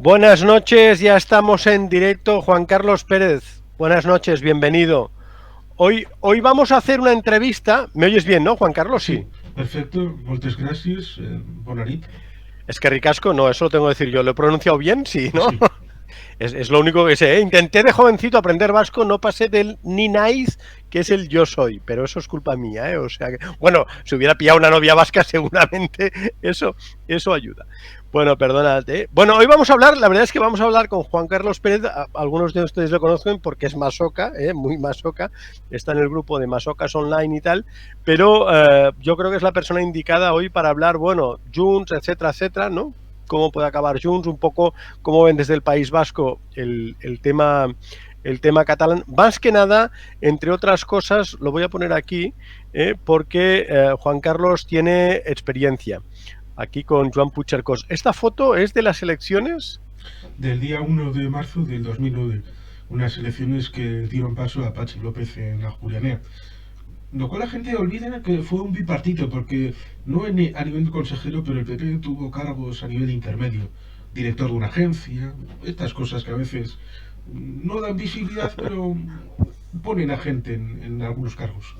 Buenas noches, ya estamos en directo. Juan Carlos Pérez, buenas noches, bienvenido. Hoy vamos a hacer una entrevista. ¿Me oyes bien, no, Juan Carlos? Sí, Sí. perfecto, moltes gràcies, bona nit. Es que ricasco, no, eso lo tengo que decir yo. ¿Lo he pronunciado bien? Sí, ¿no? Sí, Es lo único que sé, ¿eh? Intenté de jovencito aprender vasco, no pasé del ni nice, que es el yo soy, pero eso es culpa mía, ¿eh? O sea que, bueno, si hubiera pillado una novia vasca, seguramente eso ayuda. Bueno, perdónate. Bueno, hoy vamos a hablar, la verdad es que vamos a hablar con Juan Carlos Pérez. Algunos de ustedes lo conocen porque es masoca, muy masoca, está en el grupo de masocas online y tal, pero yo creo que es la persona indicada hoy para hablar, bueno, Junts, etcétera, etcétera, ¿no? Cómo puede acabar Junts, un poco cómo ven desde el País Vasco el tema catalán. Más que nada, entre otras cosas, lo voy a poner aquí, porque Juan Carlos tiene experiencia aquí con Joan Puigcercós. ¿Esta foto es de las elecciones? del día 1 de marzo del 2009, unas elecciones que dieron paso a Pachi López en la Julianea. Lo cual la gente olvida que fue un bipartito, porque no a nivel de consejero, pero el PP tuvo cargos a nivel intermedio. Director de una agencia, estas cosas que a veces no dan visibilidad, pero ponen a gente en algunos cargos.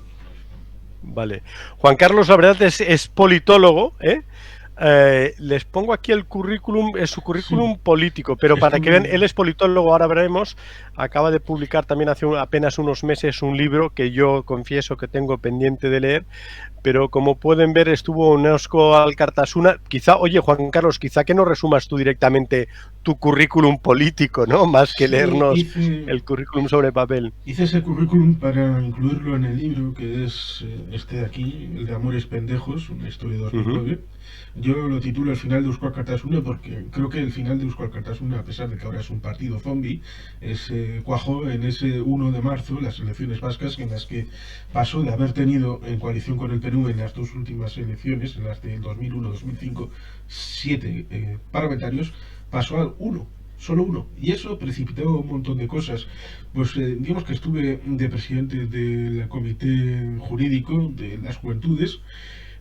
Vale. Juan Carlos, la verdad, es politólogo, ¿eh? Les pongo aquí el currículum, es su Sí, currículum político, pero para que vean, estuve. él es politólogo, ahora veremos, acaba de publicar también hace apenas unos meses un libro que yo confieso que tengo pendiente de leer, pero como pueden ver estuvo en Eusko Alkartasuna. Quizá, oye Juan Carlos, quizá que no resumas tú directamente tu currículum político, ¿no? Más que Sí, leernos el currículum sobre papel. hice ese currículum para incluirlo en el libro, que es este de aquí, el de Amores Pendejos, una historia de Uh -huh. 2009. Yo lo titulo El final de Euskal Kartasuna porque creo que el final de Euskal Kartasuna, a pesar de que ahora es un partido zombie, cuajó en ese 1 de marzo, las elecciones vascas, en las que pasó de haber tenido en coalición con el Perú en las dos últimas elecciones, en las del 2001-2005, 7 parlamentarios, pasó al uno, solo uno. Y eso precipitó un montón de cosas. Pues digamos que estuve de presidente del comité jurídico de las juventudes.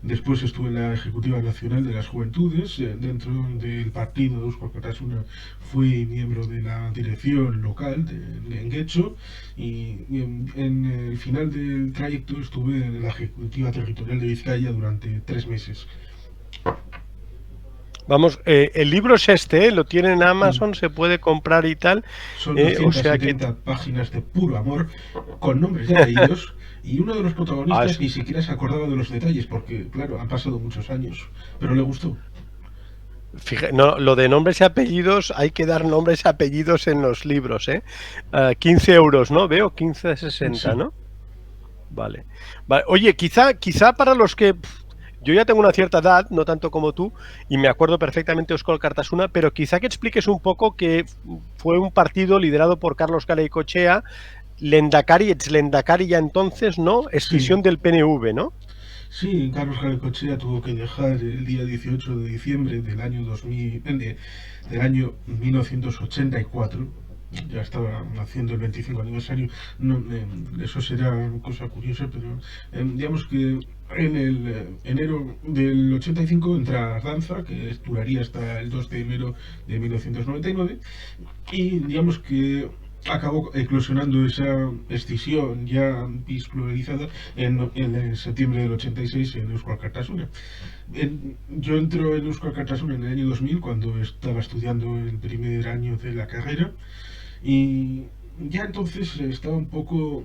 Después estuve en la Ejecutiva Nacional de las Juventudes. Dentro del partido de Eusko Alkartasuna fui miembro de la dirección local de Enguecho. En el final del trayecto estuve en la Ejecutiva Territorial de Vizcaya durante 3 meses. Vamos, el libro es este, lo tiene en Mm. Amazon, se puede comprar y tal, Son o sea que... 270 páginas de puro amor, con nombres y apellidos, y uno de los Ah, protagonistas ni siquiera se acordaba de los detalles, porque, claro, han pasado muchos años, pero le gustó. no, lo de nombres y apellidos, hay que dar nombres y apellidos en los libros, ¿eh? 15 euros, ¿no? Veo 15,60, Sí, ¿no? Vale. Vale. Oye, quizá para los que... Yo ya tengo una cierta edad, no tanto como tú, y me acuerdo perfectamente de Euskal Kartasuna, pero quizá que expliques un poco que fue un partido liderado por Carlos Garaikoetxea, Lendakari, ex Lendakari ya entonces, ¿no? sí, Escisión del PNV, ¿no? sí, Carlos Garacochea tuvo que dejar el día 18 de diciembre del año 2000, del año 1984. Ya estaba haciendo el 25 aniversario. No, eso será cosa curiosa, pero digamos que en el enero del 85 entra Danza, que duraría hasta el 2 de enero de 1999, y digamos que acabó eclosionando esa escisión ya bispluralizada en septiembre del 86 en Euskal Kartasuna. Yo entro en Euskal Kartasuna en el año 2000 cuando estaba estudiando el primer año de la carrera y ya entonces estaba un poco,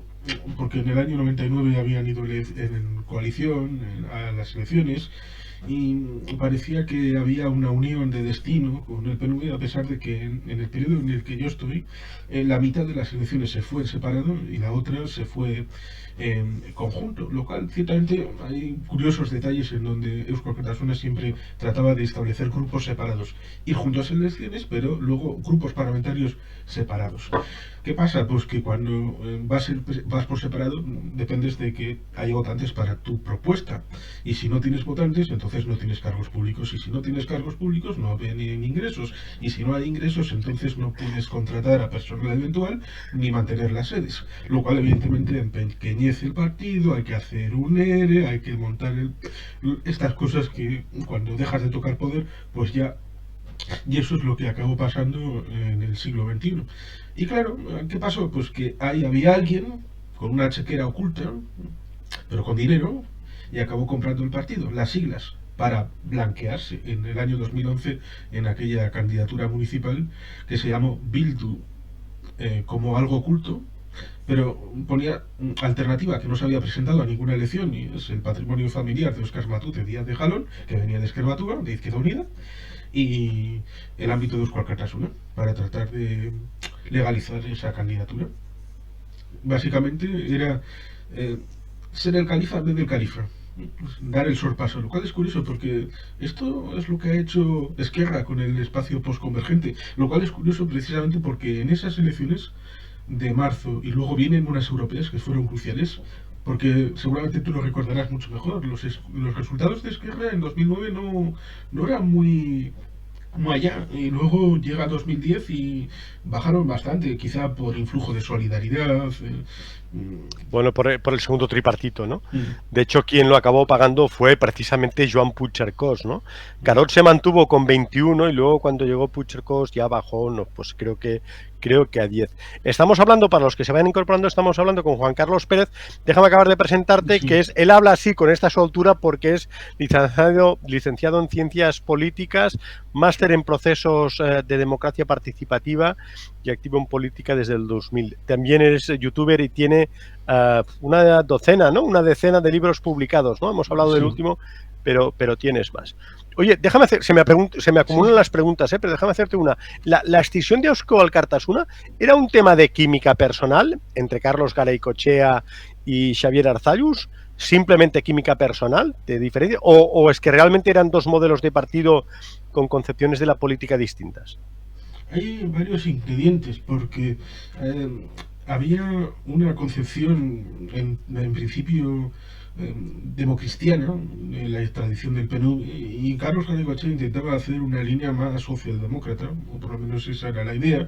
porque en el año 99 habían ido en coalición a las elecciones y parecía que había una unión de destino con el PNV, a pesar de que en el periodo en el que yo estoy, la mitad de las elecciones se fue en separado y la otra se fue en conjunto, lo cual ciertamente hay curiosos detalles en donde Eusko Alkartasuna siempre trataba de establecer grupos separados, ir juntos en elecciones, pero luego grupos parlamentarios separados. ¿Qué pasa? Pues que cuando vas por separado dependes de que haya votantes para tu propuesta. Y si no tienes votantes, entonces no tienes cargos públicos. Y si no tienes cargos públicos, no vienen ingresos. Y si no hay ingresos, entonces no puedes contratar a personal eventual ni mantener las sedes. Lo cual evidentemente empequeñece el partido, hay que hacer un ERE, hay que montar estas cosas que cuando dejas de tocar poder, pues ya Y eso es lo que acabó pasando en el siglo XXI. Y claro, ¿qué pasó? Pues que ahí había alguien con una chequera oculta, pero con dinero, y acabó comprando el partido, las siglas, para blanquearse en el año 2011 en aquella candidatura municipal que se llamó Bildu, como algo oculto, pero ponía alternativa que no se había presentado a ninguna elección, y es el patrimonio familiar de Óscar Matute Díaz de Jalón, que venía de Esquerra Batuga, de Izquierda Unida, y el ámbito de Euskal Cartasuna, para tratar de legalizar esa candidatura. Básicamente era eh, ser el califa en vez del califa, dar el sorpaso, lo cual es curioso porque esto es lo que ha hecho Esquerra con el espacio postconvergente, lo cual es curioso precisamente porque en esas elecciones de marzo y luego vienen unas europeas que fueron cruciales, porque seguramente tú lo recordarás mucho mejor, los resultados de Esquerra en 2009 no eran muy allá, y luego llega 2010 y bajaron bastante, quizá por influjo de solidaridad. Bueno, por el segundo tripartito, ¿no? Mm, De hecho, quien lo acabó pagando fue precisamente Joan Puigcercós, ¿no? Carod se mantuvo con 21 y luego cuando llegó Puigcercós ya bajó, no, pues creo que a 10. Estamos hablando, para los que se vayan incorporando, estamos hablando con Juan Carlos Pérez. Déjame acabar de presentarte, sí, que él habla así con esta soltura porque es licenciado en Ciencias Políticas, máster en Procesos de Democracia Participativa y activo en política desde el 2000. También es youtuber y tiene una docena, ¿no? Una decena de libros publicados, ¿no? Hemos hablado del sí, último, pero tienes más. Oye, déjame hacer, se me acumulan sí. las preguntas, pero déjame hacerte una. ¿La escisión de Eusko Alkartasuna era un tema de química personal entre Carlos Garaycochea y Xavier Arzallus? ¿Simplemente química personal de diferencia? ¿O es que realmente eran dos modelos de partido con concepciones de la política distintas? Hay varios ingredientes porque eh, había una concepción en principio democristiana en la tradición del PNU, y Carlos Garaycochea intentaba hacer una línea más socialdemócrata, o por lo menos esa era la idea,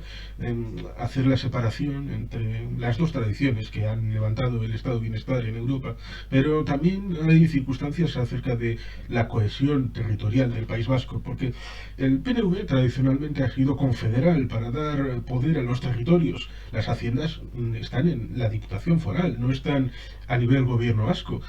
hacer la separación entre las dos tradiciones que han levantado el estado de bienestar en Europa, pero también hay circunstancias acerca de la cohesión territorial del País Vasco, porque el PNV tradicionalmente ha sido confederal para dar poder a los territorios. Las haciendas están en la Diputación Foral, no están a nivel gobierno vasco.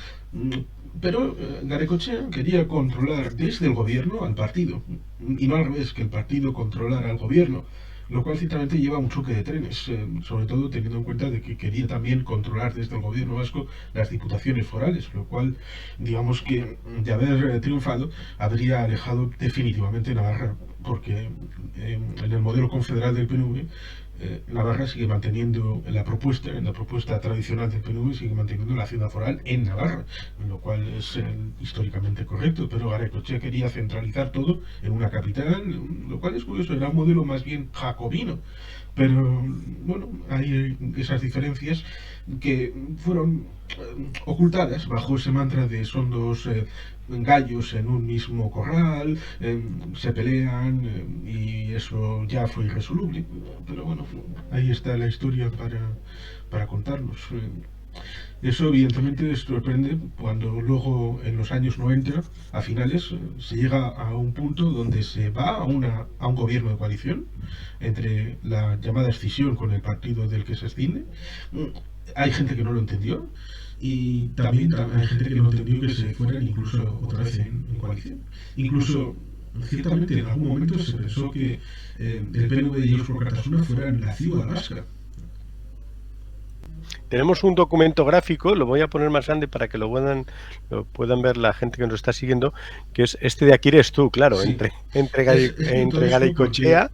Pero Garaycochea quería controlar desde el gobierno al partido, y no al revés, que el partido controlara al gobierno, lo cual ciertamente lleva un choque de trenes, sobre todo teniendo en cuenta de que quería también controlar desde el gobierno vasco las diputaciones forales, lo cual, digamos que de haber triunfado, habría alejado definitivamente Navarra, porque en el modelo confederal del PNV, Navarra sigue manteniendo en la propuesta tradicional del PNV, sigue manteniendo la hacienda foral en Navarra, lo cual es históricamente correcto, pero Garaycochea quería centralizar todo en una capital, lo cual es curioso, era un modelo más bien jacobino. Pero bueno, hay esas diferencias que fueron ocultadas bajo ese mantra de son dos gallos en un mismo corral, se pelean, y eso ya fue irresoluble. Pero bueno, ahí está la historia para contarnos. Eso evidentemente sorprende cuando luego en los años 90, a finales, se llega a un punto donde se va a un gobierno de coalición entre la llamada escisión con el partido del que se escinde. Hay gente que no lo entendió, y también hay gente que no entendió que se fueran incluso otra vez en coalición. Incluso, ciertamente, en algún momento se pensó que el PNV y Eusko Alkartasuna fueran la ciudad vasca. Tenemos un documento gráfico, lo voy a poner más grande para que lo puedan ver la gente que nos está siguiendo, que es este de aquí eres tú, claro, Sí, entre Garaycochea.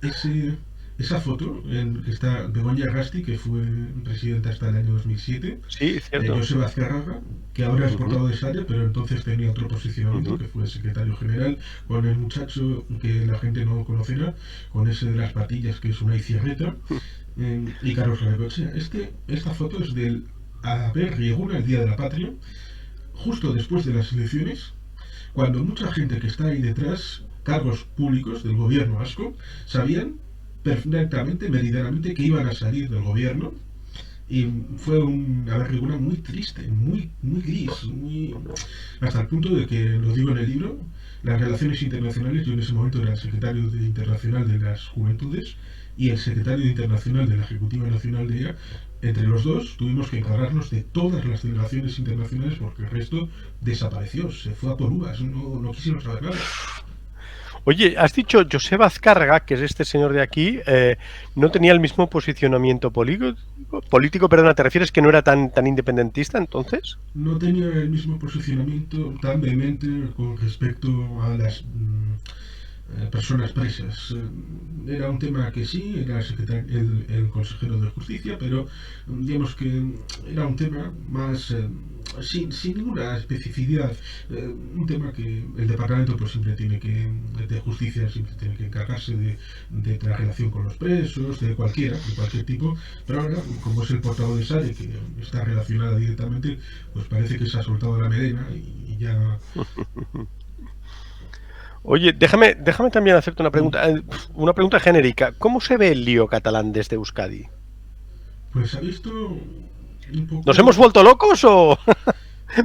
Esa foto que está Begoña Rasti, que fue presidenta hasta el año 2007, Sí, cierto. Joseba Azcárraga, que ahora es portavoz de Sare, pero entonces tenía otro posicionamiento, que fue secretario general, con el muchacho que la gente no conocerá, con ese de las patillas, que es una izierreta, y Carlos Garaycochea. Esta foto es del haber Rieguna, el Día de la Patria, justo después de las elecciones, cuando mucha gente que está ahí detrás, cargos públicos del gobierno vasco, sabían perfectamente, meridianamente, que iban a salir del gobierno, y fue una Rieguna muy triste, muy gris, hasta el punto de que, lo digo en el libro, las relaciones internacionales. Yo en ese momento era el secretario internacional de las Juventudes y el secretario internacional de la Ejecutiva Nacional de ella. Entre los dos tuvimos que encargarnos de todas las delegaciones internacionales porque el resto desapareció, se fue a por uvas, no quisieron saber nada. Oye, has dicho Joseba Azcárraga, que es este señor de aquí, no tenía el mismo posicionamiento político, perdona, ¿te refieres que no era tan independentista entonces? No tenía el mismo posicionamiento tan vehemente con respecto a las personas presas. Era un tema que sí, era el consejero de justicia, pero digamos que era un tema más sin ninguna especificidad. Un tema que el departamento pues siempre tiene que, de justicia, siempre tiene que encargarse de la relación con los presos, de cualquier tipo, pero ahora, como es el portavoz de SARE, que está relacionada directamente, pues parece que se ha soltado la melena y ya. Oye, déjame también hacerte una pregunta genérica. ¿Cómo se ve el lío catalán desde Euskadi? Pues ha visto un ¿Nos poco. hemos vuelto locos o...?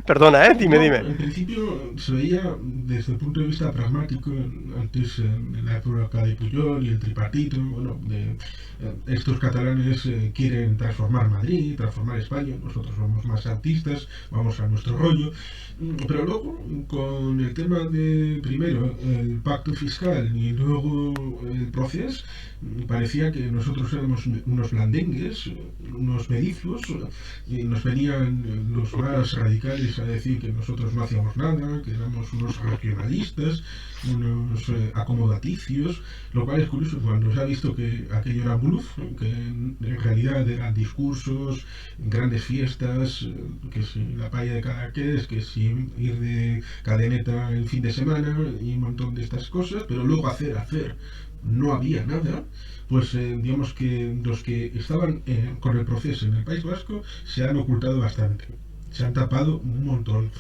Perdona, dime. No, en principio se veía desde el punto de vista pragmático, antes en la época de Pujol y el tripartito, bueno, estos catalanes quieren transformar Madrid, transformar España, nosotros somos más artistas, vamos a nuestro rollo, pero luego con el tema de primero el pacto fiscal y luego el proceso, parecía que nosotros éramos unos blandengues, unos medifluos, y nos venían los más radicales a decir que nosotros no hacíamos nada, que éramos unos regionalistas, unos acomodaticios, lo cual es curioso cuando se ha visto que aquello era bluff, que en realidad eran discursos, grandes fiestas, que si la paella de Cadaqués, que si ir de cadeneta el fin de semana y un montón de estas cosas, pero luego hacer no había nada. Pues digamos que los que estaban con el proceso en el País Vasco se han ocultado bastante, se han tapado un montón.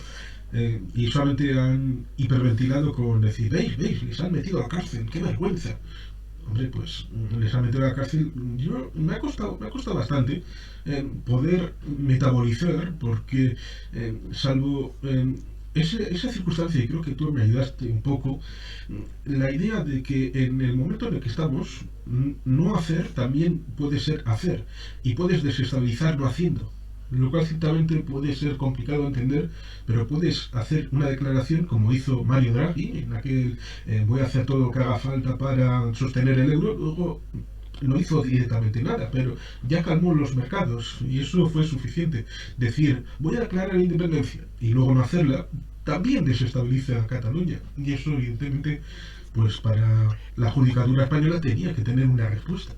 Y solamente han hiperventilado con decir, veis, les han metido a la cárcel, qué vergüenza. Hombre, pues les han metido a la cárcel. Me ha costado bastante poder metabolizar, porque salvo esa circunstancia, y creo que tú me ayudaste un poco, la idea de que en el momento en el que estamos, no hacer también puede ser hacer, y puedes desestabilizar no haciendo. Lo cual ciertamente puede ser complicado de entender, pero puedes hacer una declaración como hizo Mario Draghi, en aquel voy a hacer todo lo que haga falta para sostener el euro, luego no hizo directamente nada, pero ya calmó los mercados y eso fue suficiente. Decir, voy a declarar la independencia y luego no hacerla, también desestabiliza a Cataluña. Y eso, evidentemente, pues para la judicatura española tenía que tener una respuesta.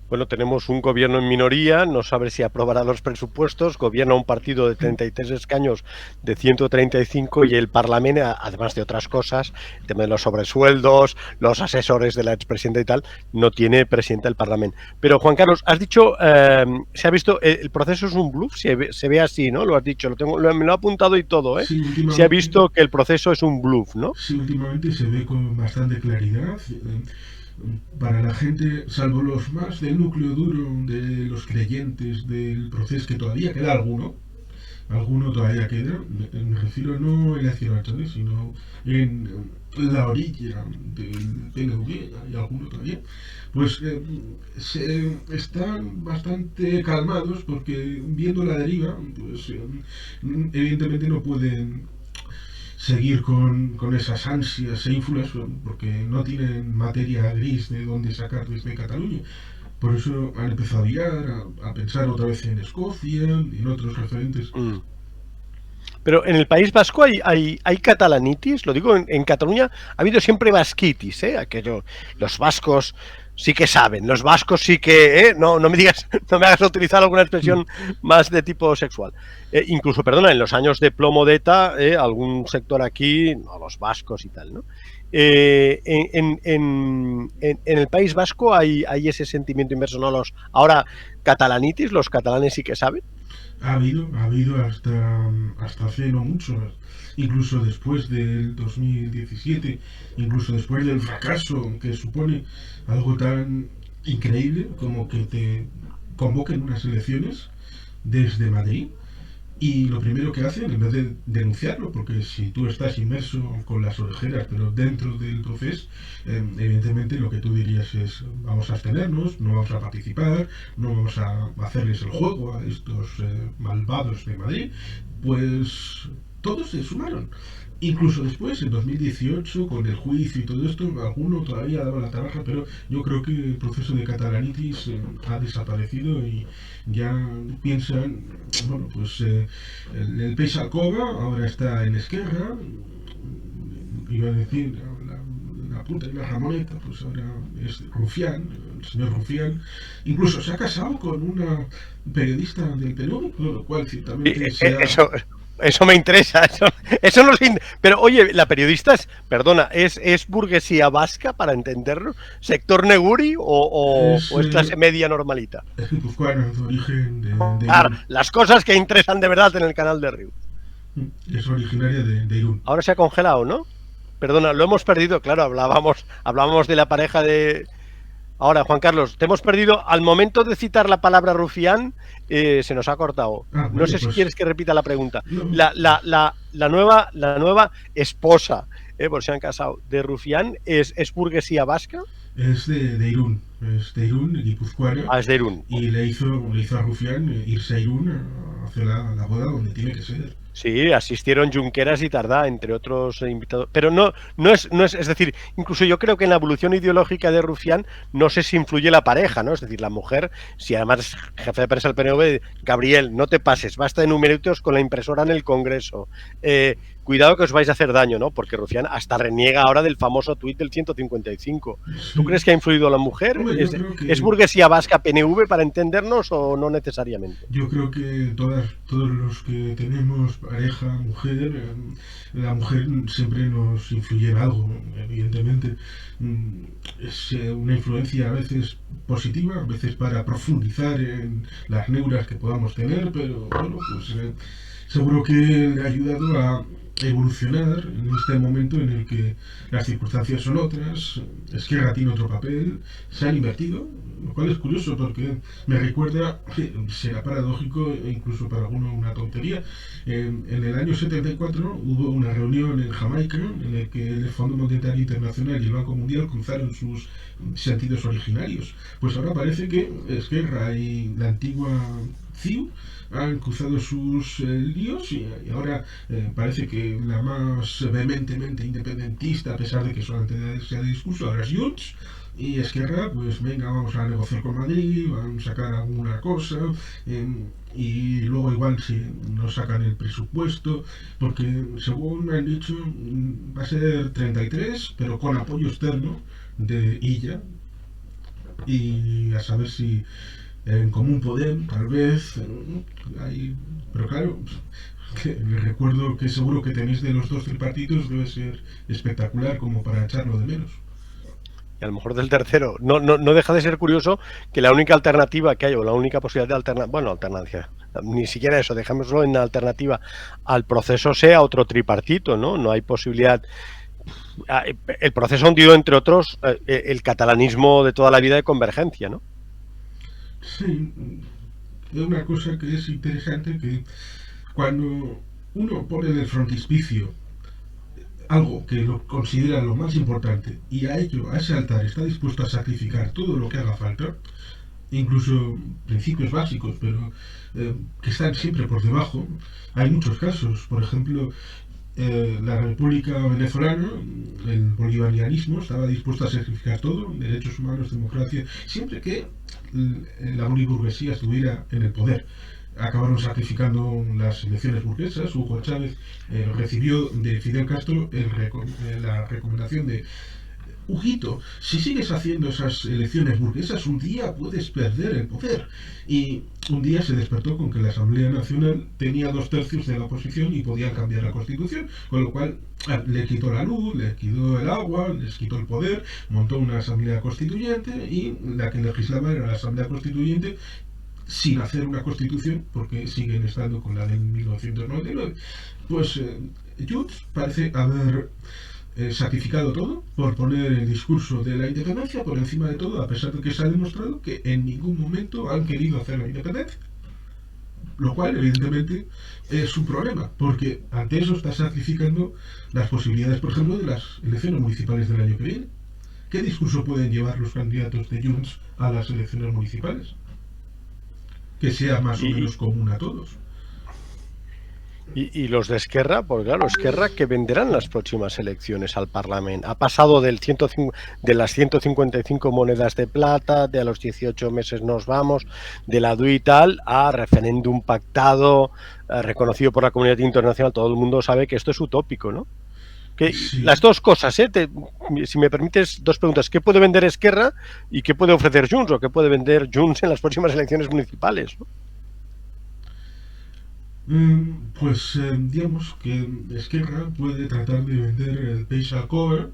Bueno, tenemos un gobierno en minoría, no sabe si aprobará los presupuestos, gobierna un partido de 33 escaños de 135 y el Parlamento, además de otras cosas, el tema de los sobresueldos, los asesores de la expresidenta y tal, no tiene presidente del Parlamento. Pero Juan Carlos, has dicho, se ha visto, el proceso es un bluff, se ve así, ¿no? Lo has dicho, me lo he apuntado y todo, ¿eh? Sí, Se ha visto que el proceso es un bluff, ¿no? Sí, últimamente se ve con bastante claridad. Para la gente, salvo los más del núcleo duro de los creyentes del proceso, que todavía queda alguno todavía queda, me refiero no en la izquierda, sino en la orilla del PNV, hay alguno todavía, pues están bastante calmados porque viendo la deriva, pues evidentemente no pueden seguir con esas ansias e ínfulas porque no tienen materia gris de dónde sacar desde Cataluña. Por eso han empezado a guiar, a pensar otra vez en Escocia y en otros referentes. Pero en el País Vasco hay catalanitis, lo digo, en Cataluña ha habido siempre vasquitis, aquello, los vascos sí que saben, los vascos sí que, no me digas, no me hagas utilizar alguna expresión más de tipo sexual. Incluso, perdona, en los años de plomo de ETA, algún sector aquí, no, los vascos y tal, ¿no? En el País Vasco hay ese sentimiento inverso, ¿no? Ahora, catalanitis, los catalanes sí que saben. Ha habido hasta hace no mucho, incluso después del 2017, incluso después del fracaso que supone algo tan increíble como que te convoquen unas elecciones desde Madrid. Y lo primero que hacen, en vez de denunciarlo, porque si tú estás inmerso con las orejeras, pero dentro del proceso, evidentemente lo que tú dirías es, vamos a abstenernos, no vamos a participar, no vamos a hacerles el juego a estos malvados de Madrid, pues todos se sumaron. Incluso después, en 2018, con el juicio y todo esto, alguno todavía daba la tabaja, pero yo creo que el proceso de catalanitis ha desaparecido y ya piensan, bueno, pues el peix Alcoba ahora está en Esquerra, iba a decir, la puta y la Ramoneta, pues ahora es Rufián, el señor Rufián, incluso se ha casado con una periodista del PNV, lo cual ciertamente se ha... Eso me interesa, eso no sé. Pero oye, la periodista es burguesía vasca, para entenderlo, sector Neguri o es clase media normalita. Es guipuzcoana, de origen de Claro, Irún. las cosas que interesan de verdad en el canal de Riu. Es originaria de Irún. Ahora se ha congelado, ¿no? Perdona, lo hemos perdido, claro, hablábamos de la pareja de... Ahora, Juan Carlos, te hemos perdido. Al momento de citar la palabra rufián, se nos ha cortado. Vale, No sé pues, si quieres que repita la pregunta. No. La nueva esposa, por si se han casado, de Rufián, ¿es burguesía vasca? Es de Irún. Es de Irún, guipuzcoana. Es de Irún. Y le hizo a Rufián irse a Irún a hacer la boda donde tiene que ser. Sí, asistieron Junqueras y Tardá, entre otros invitados. Pero no es decir, incluso yo creo que en la evolución ideológica de Rufián no sé si influye la pareja, ¿no? Es decir, la mujer, si además es jefe de prensa del PNV, Gabriel, no te pases, basta de numeritos con la impresora en el Congreso. Cuidado que os vais a hacer daño, ¿no? Porque Rufián hasta reniega ahora del famoso tuit del 155. ¿Tú crees que ha influido la mujer? Hombre, ¿Es burguesía vasca PNV para entendernos o no necesariamente? Yo creo que todos los que tenemos pareja, mujer, la mujer siempre nos influye en algo, evidentemente. Es una influencia a veces positiva, a veces para profundizar en las neuras que podamos tener, pero bueno, pues seguro que le ha ayudado a evolucionar en este momento en el que las circunstancias son otras, Esquerra tiene otro papel, se han invertido, lo cual es curioso porque me recuerda, será paradójico e incluso para alguno una tontería, en el año 74 hubo una reunión en Jamaica en el que el Fondo Monetario Internacional y el Banco Mundial cruzaron sus sentidos originarios. Pues ahora parece que Esquerra y la antigua CIU han cruzado sus líos y ahora parece que la más vehementemente independentista, a pesar de que solamente sea de discurso, ahora es Junts, y Esquerra, pues venga, vamos a negociar con Madrid, vamos a sacar alguna cosa, y luego igual si nos sacan el presupuesto, porque según me han dicho va a ser 33, pero con apoyo externo de ILLA, y a saber si en Común Podem, tal vez, pero claro, que recuerdo que seguro que tenéis de los dos tripartitos, debe ser espectacular como para echarlo de menos. Y a lo mejor del tercero. No deja de ser curioso que la única alternativa que hay, o la única posibilidad de alternancia, ni siquiera eso, dejémoslo en alternativa al proceso, sea otro tripartito, ¿no? No hay posibilidad. El proceso ha hundido, entre otros, el catalanismo de toda la vida de Convergencia, ¿no? Sí, es una cosa que es interesante, que cuando uno pone en el frontispicio algo que lo considera lo más importante y a ese altar está dispuesto a sacrificar todo lo que haga falta, incluso principios básicos, pero que están siempre por debajo. Hay muchos casos, por ejemplo, la República Venezolana, el bolivarianismo, estaba dispuesto a sacrificar todo, derechos humanos, democracia, siempre que la burguesía estuviera en el poder. Acabaron sacrificando las elecciones burguesas. Hugo Chávez recibió de Fidel Castro la recomendación de: Huguito, si sigues haciendo esas elecciones burguesas, un día puedes perder el poder. Y un día se despertó con que la Asamblea Nacional tenía 2/3 de la oposición y podía cambiar la Constitución, con lo cual le quitó la luz, le quitó el agua, les quitó el poder, montó una Asamblea Constituyente y la que legislaba era la Asamblea Constituyente, sin hacer una constitución, porque siguen estando con la de 1999. Pues Junts parece haber sacrificado todo por poner el discurso de la independencia por encima de todo, a pesar de que se ha demostrado que en ningún momento han querido hacer la independencia. Lo cual, evidentemente, es un problema, porque ante eso está sacrificando las posibilidades, por ejemplo, de las elecciones municipales del año que viene. ¿Qué discurso pueden llevar los candidatos de Junts a las elecciones municipales? Que sea más o Y, menos común a todos. y los de Esquerra, pues claro, Esquerra que venderán las próximas elecciones al Parlamento. Ha pasado de las 155 monedas de plata, de a los 18 meses nos vamos, de la DUI y tal, a referéndum pactado, reconocido por la comunidad internacional. Todo el mundo sabe que esto es utópico, ¿no? Que Sí, las dos cosas, si me permites, dos preguntas. ¿Qué puede vender Esquerra y qué puede ofrecer Junts o qué puede vender Junts en las próximas elecciones municipales, ¿no? pues digamos que Esquerra puede tratar de vender el Payshal Cover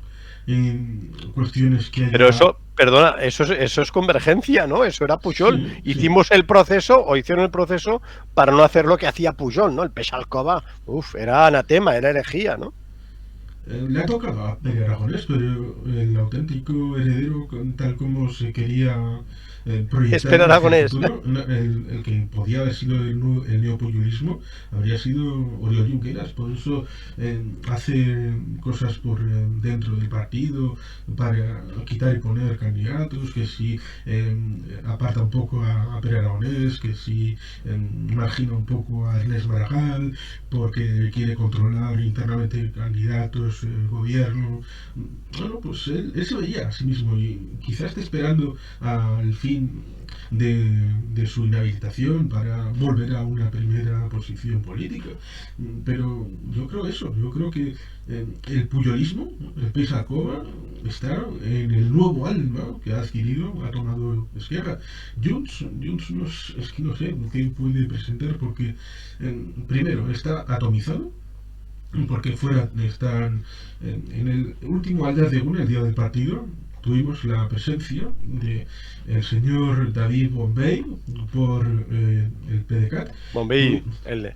en cuestiones que Pero haya. eso, perdona, eso es convergencia, ¿no? Eso era Pujol. Sí, sí. Hicimos el proceso, o hicieron el proceso, para no hacer lo que hacía Pujol, ¿no? El Peixalcoba, era anatema, era herejía, ¿no? Le ha tocado a Pere Aragonés, pero el auténtico heredero, tal como se quería proyectar Espera, hacia el Aragonés. futuro, el que podía haber sido el neopopulismo, habría sido Oriol Junqueras. Por eso hace cosas por dentro del partido para quitar y poner candidatos, que si aparta un poco a Pere Aragonés, que si margina un poco a Ernest Maragall, porque quiere controlar internamente candidatos, gobierno. Bueno, pues él se veía a sí mismo y quizás esté esperando al fin de su inhabilitación para volver a una primera posición política. Pero yo creo eso, yo creo que el puyolismo, el Peixalcoba, está en el nuevo alma que ha adquirido, ha tomado Esquerra. Junts no, es que no sé qué puede presentar porque primero está atomizado, porque fuera están en el último Aldea de Una, el día del partido, tuvimos la presencia de el señor David Bombay por el PDeCAT. Bombay, el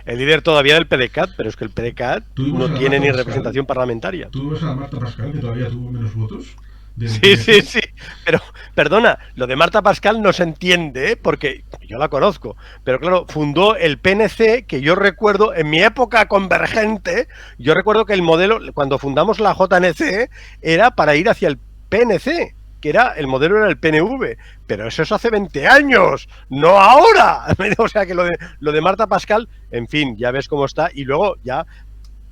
líder todavía del PDeCAT, pero es que el PDeCAT Tuvimos no a la tiene Marta ni Pascal, representación parlamentaria. tuvimos a la Marta Pascal, que todavía tuvo menos votos del Sí, sí, PDC. sí. Pero, perdona, lo de Marta Pascal no se entiende, ¿eh? Porque yo la conozco. Pero claro, fundó el PNC, que yo recuerdo, en mi época convergente, yo recuerdo que el modelo, cuando fundamos la JNC, era para ir hacia el PNC, que era, el modelo era el PNV. Pero eso es hace 20 años, no ahora. O sea que lo de Marta Pascal, en fin, ya ves cómo está. Y luego ya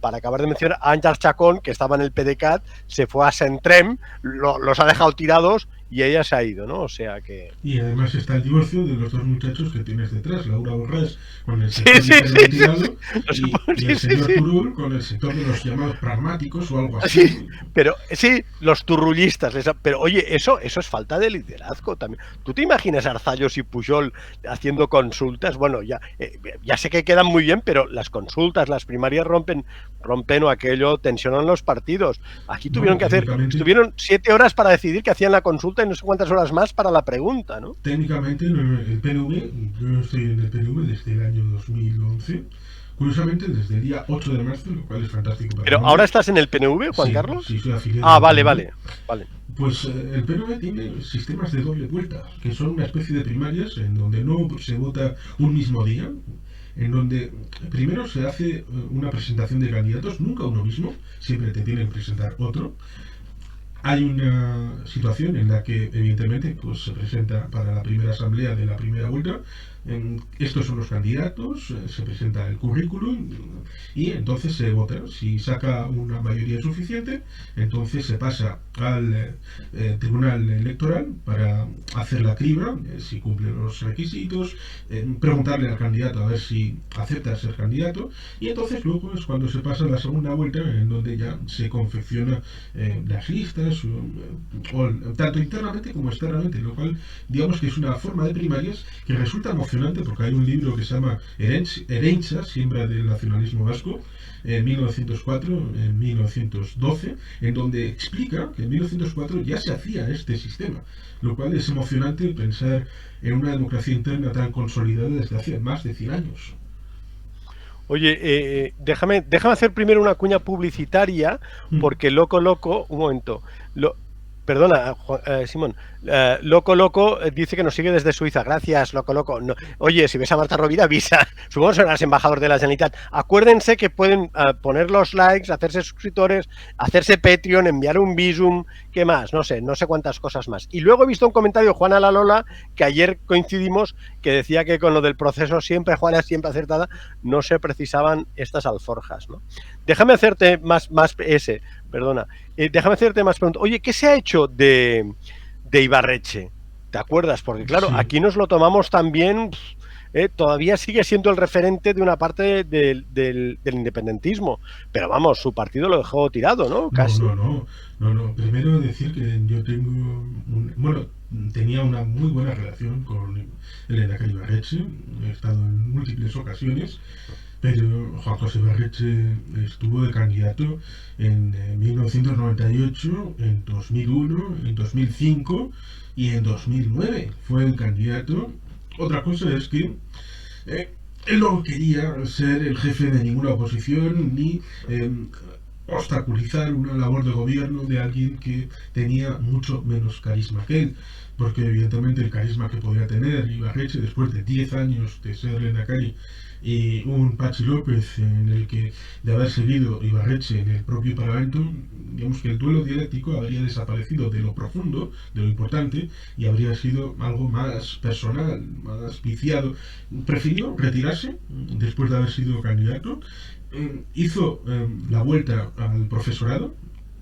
para acabar de mencionar, Ángel Chacón, que estaba en el PDeCAT, se fue a Centrem, los ha dejado tirados y ella se ha ido, ¿no? O sea que... Y además está el divorcio de los dos muchachos que tienes detrás, Laura Borràs con el Sí, sector sí, sí, sí, sí. hiperventilado y el Sí, sí, señor sí. Turul con el sector de los llamados pragmáticos o algo Sí, así. pero sí, los turrullistas. Pero oye, eso es falta de liderazgo también. ¿Tú te imaginas a Arzallos y Pujol haciendo consultas? Bueno, ya sé que quedan muy bien, pero las consultas, las primarias rompen o aquello, tensionan los partidos. Aquí Bueno, estuvieron 7 horas para decidir que hacían la consulta y no sé cuántas horas más para la pregunta, ¿no? técnicamente el PNV, yo estoy en el PNV desde el año 2011, curiosamente desde el día 8 de marzo, lo cual es fantástico para el Pero ahora nombre. estás en el PNV, Juan Sí, Carlos. sí, soy afiliado Ah, al vale, PNV. vale, vale. Pues el PNV tiene sistemas de doble vuelta, que son una especie de primarias en donde no se vota un mismo día, en donde primero se hace una presentación de candidatos, nunca uno mismo, siempre te tienen que presentar otro. Hay una situación en la que evidentemente pues, se presenta para la primera asamblea de la primera vuelta, estos son los candidatos, se presenta el currículum y entonces se vota. Si saca una mayoría suficiente, entonces se pasa al tribunal electoral para hacer la criba, si cumple los requisitos, preguntarle al candidato a ver si acepta ser candidato y entonces luego es cuando se pasa a la segunda vuelta en donde ya se confecciona las listas, tanto internamente como externamente, lo cual digamos que es una forma de primarias que resulta emocionante porque hay un libro que se llama Herencia, siembra del nacionalismo vasco, en 1904, en 1912, en donde explica que en 1904 ya se hacía este sistema, lo cual es emocionante pensar en una democracia interna tan consolidada desde hace más de 100 años. Oye, déjame hacer primero una cuña publicitaria, Mm. porque loco, un momento. Perdona, Simón. Loco Loco dice que nos sigue desde Suiza. Gracias, Loco Loco. No, oye, si ves a Marta Rovira, avisa. Supongo que serás embajador de la Generalitat. Acuérdense que pueden poner los likes, hacerse suscriptores, hacerse Patreon, enviar un Visum, ¿qué más? No sé cuántas cosas más. Y luego he visto un comentario de Juana La Lola, que ayer coincidimos, que decía que con lo del proceso siempre, Juana siempre acertada, no se precisaban estas alforjas, ¿no? Déjame hacerte más perdona. Déjame hacerte más preguntas. Oye, ¿qué se ha hecho de Ibarretxe? ¿Te acuerdas? Porque claro, Sí. aquí nos lo tomamos también, todavía sigue siendo el referente de una parte del independentismo, pero vamos, su partido lo dejó tirado, ¿no? No, Casi. no, no, no, no. Primero decir que yo tengo, bueno, tenía una muy buena relación con el Lehendakari Ibarretxe. He estado en múltiples ocasiones, pero Juan José Ibarretxe estuvo de candidato en 1998, en 2001, en 2005 y en 2009. Fue el candidato. Otra cosa es que él no quería ser el jefe de ninguna oposición ni obstaculizar una labor de gobierno de alguien que tenía mucho menos carisma que él, porque evidentemente el carisma que podía tener Ibarretxe después de 10 años de ser Lehendakari y un Patxi López en el que de haber seguido Ibarretxe en el propio Parlamento, digamos que el duelo dialéctico habría desaparecido de lo profundo, de lo importante, y habría sido algo más personal, más viciado. Prefirió retirarse después de haber sido candidato. Hizo la vuelta al profesorado,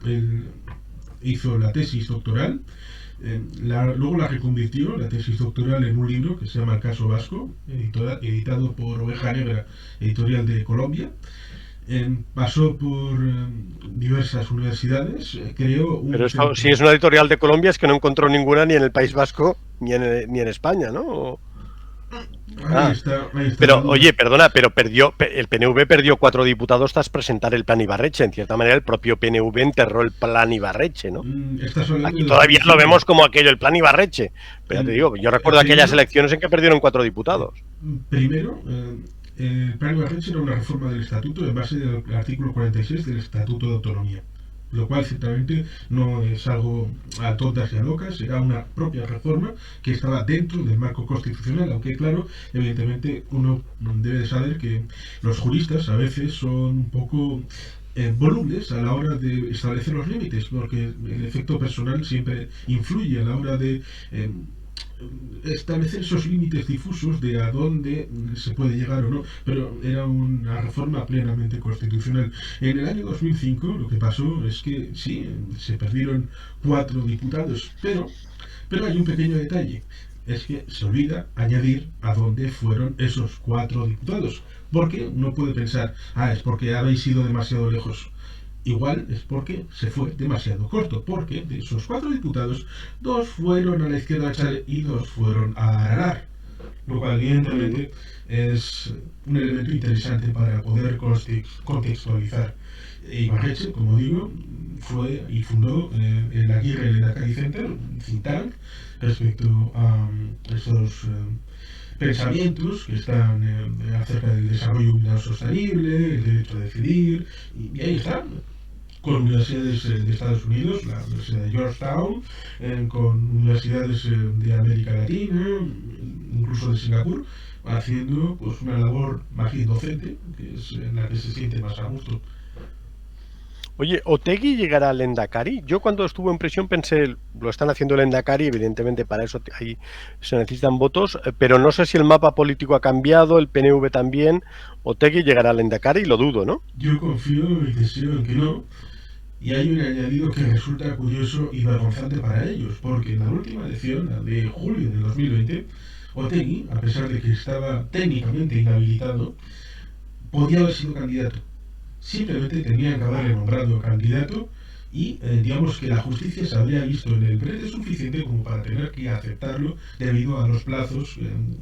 él hizo la tesis doctoral, luego la reconvirtió, la tesis doctoral, en un libro que se llama El caso vasco, editado por Oveja Negra, editorial de Colombia. Pasó por diversas universidades, creó Pero un esto, si centro. es una editorial de Colombia, es que no encontró ninguna ni en el País Vasco ni en España, ¿no? Ah, Ahí está la pero, duda. oye, perdona, pero el PNV perdió 4 diputados tras presentar el plan Ibarretxe. En cierta manera, el propio PNV enterró el plan Ibarretxe, ¿no? Estás hablando Aquí de todavía lo 2005. vemos como aquello, el plan Ibarretxe. Pero ya te digo, yo recuerdo aquellas Primero, elecciones en que perdieron 4 diputados. Primero, el plan Ibarretxe era una reforma del estatuto en base al artículo 46 del Estatuto de Autonomía, lo cual ciertamente no es algo a tontas y a locas, era una propia reforma que estaba dentro del marco constitucional, aunque claro, evidentemente uno debe de saber que los juristas a veces son un poco volubles a la hora de establecer los límites, porque el efecto personal siempre influye a la hora de establecer esos límites difusos de a dónde se puede llegar o no, pero era una reforma plenamente constitucional. En el año 2005 lo que pasó es que sí, se perdieron 4 diputados, pero hay un pequeño detalle, es que se olvida añadir a dónde fueron esos 4 diputados, porque uno puede pensar, es porque habéis ido demasiado lejos. Igual es porque se fue demasiado corto, porque de esos 4 diputados, 2 fueron a la izquierda y 2 fueron a Aralar, lo cual evidentemente es un elemento interesante para poder contextualizar. Ibarretxe, como digo, fue y fundó el Aguirre Lehendakari Center, un think tank, respecto a esos pensamientos que están acerca del desarrollo humano sostenible, el derecho a decidir, y ahí están, con universidades de Estados Unidos, la Universidad de Georgetown, con universidades de América Latina, incluso de Singapur, haciendo pues una labor más bien docente, que es en la que se siente más a gusto. Oye, ¿Otegi llegará al Endacari? Yo cuando estuve en prisión pensé, lo están haciendo el Endacari, evidentemente para eso ahí se necesitan votos, pero no sé si el mapa político ha cambiado, el PNV también. ¿Otegi llegará al Endacari? Y lo dudo, ¿no? Yo confío y deseo en que no, y hay un añadido que resulta curioso y vergonzante para ellos, porque en la última elección, la de julio de 2020, Otegi, a pesar de que estaba técnicamente inhabilitado, podía haber sido candidato. Simplemente tenían que haberle nombrado candidato y digamos que la justicia se habría visto en el brete suficiente como para tener que aceptarlo debido a los plazos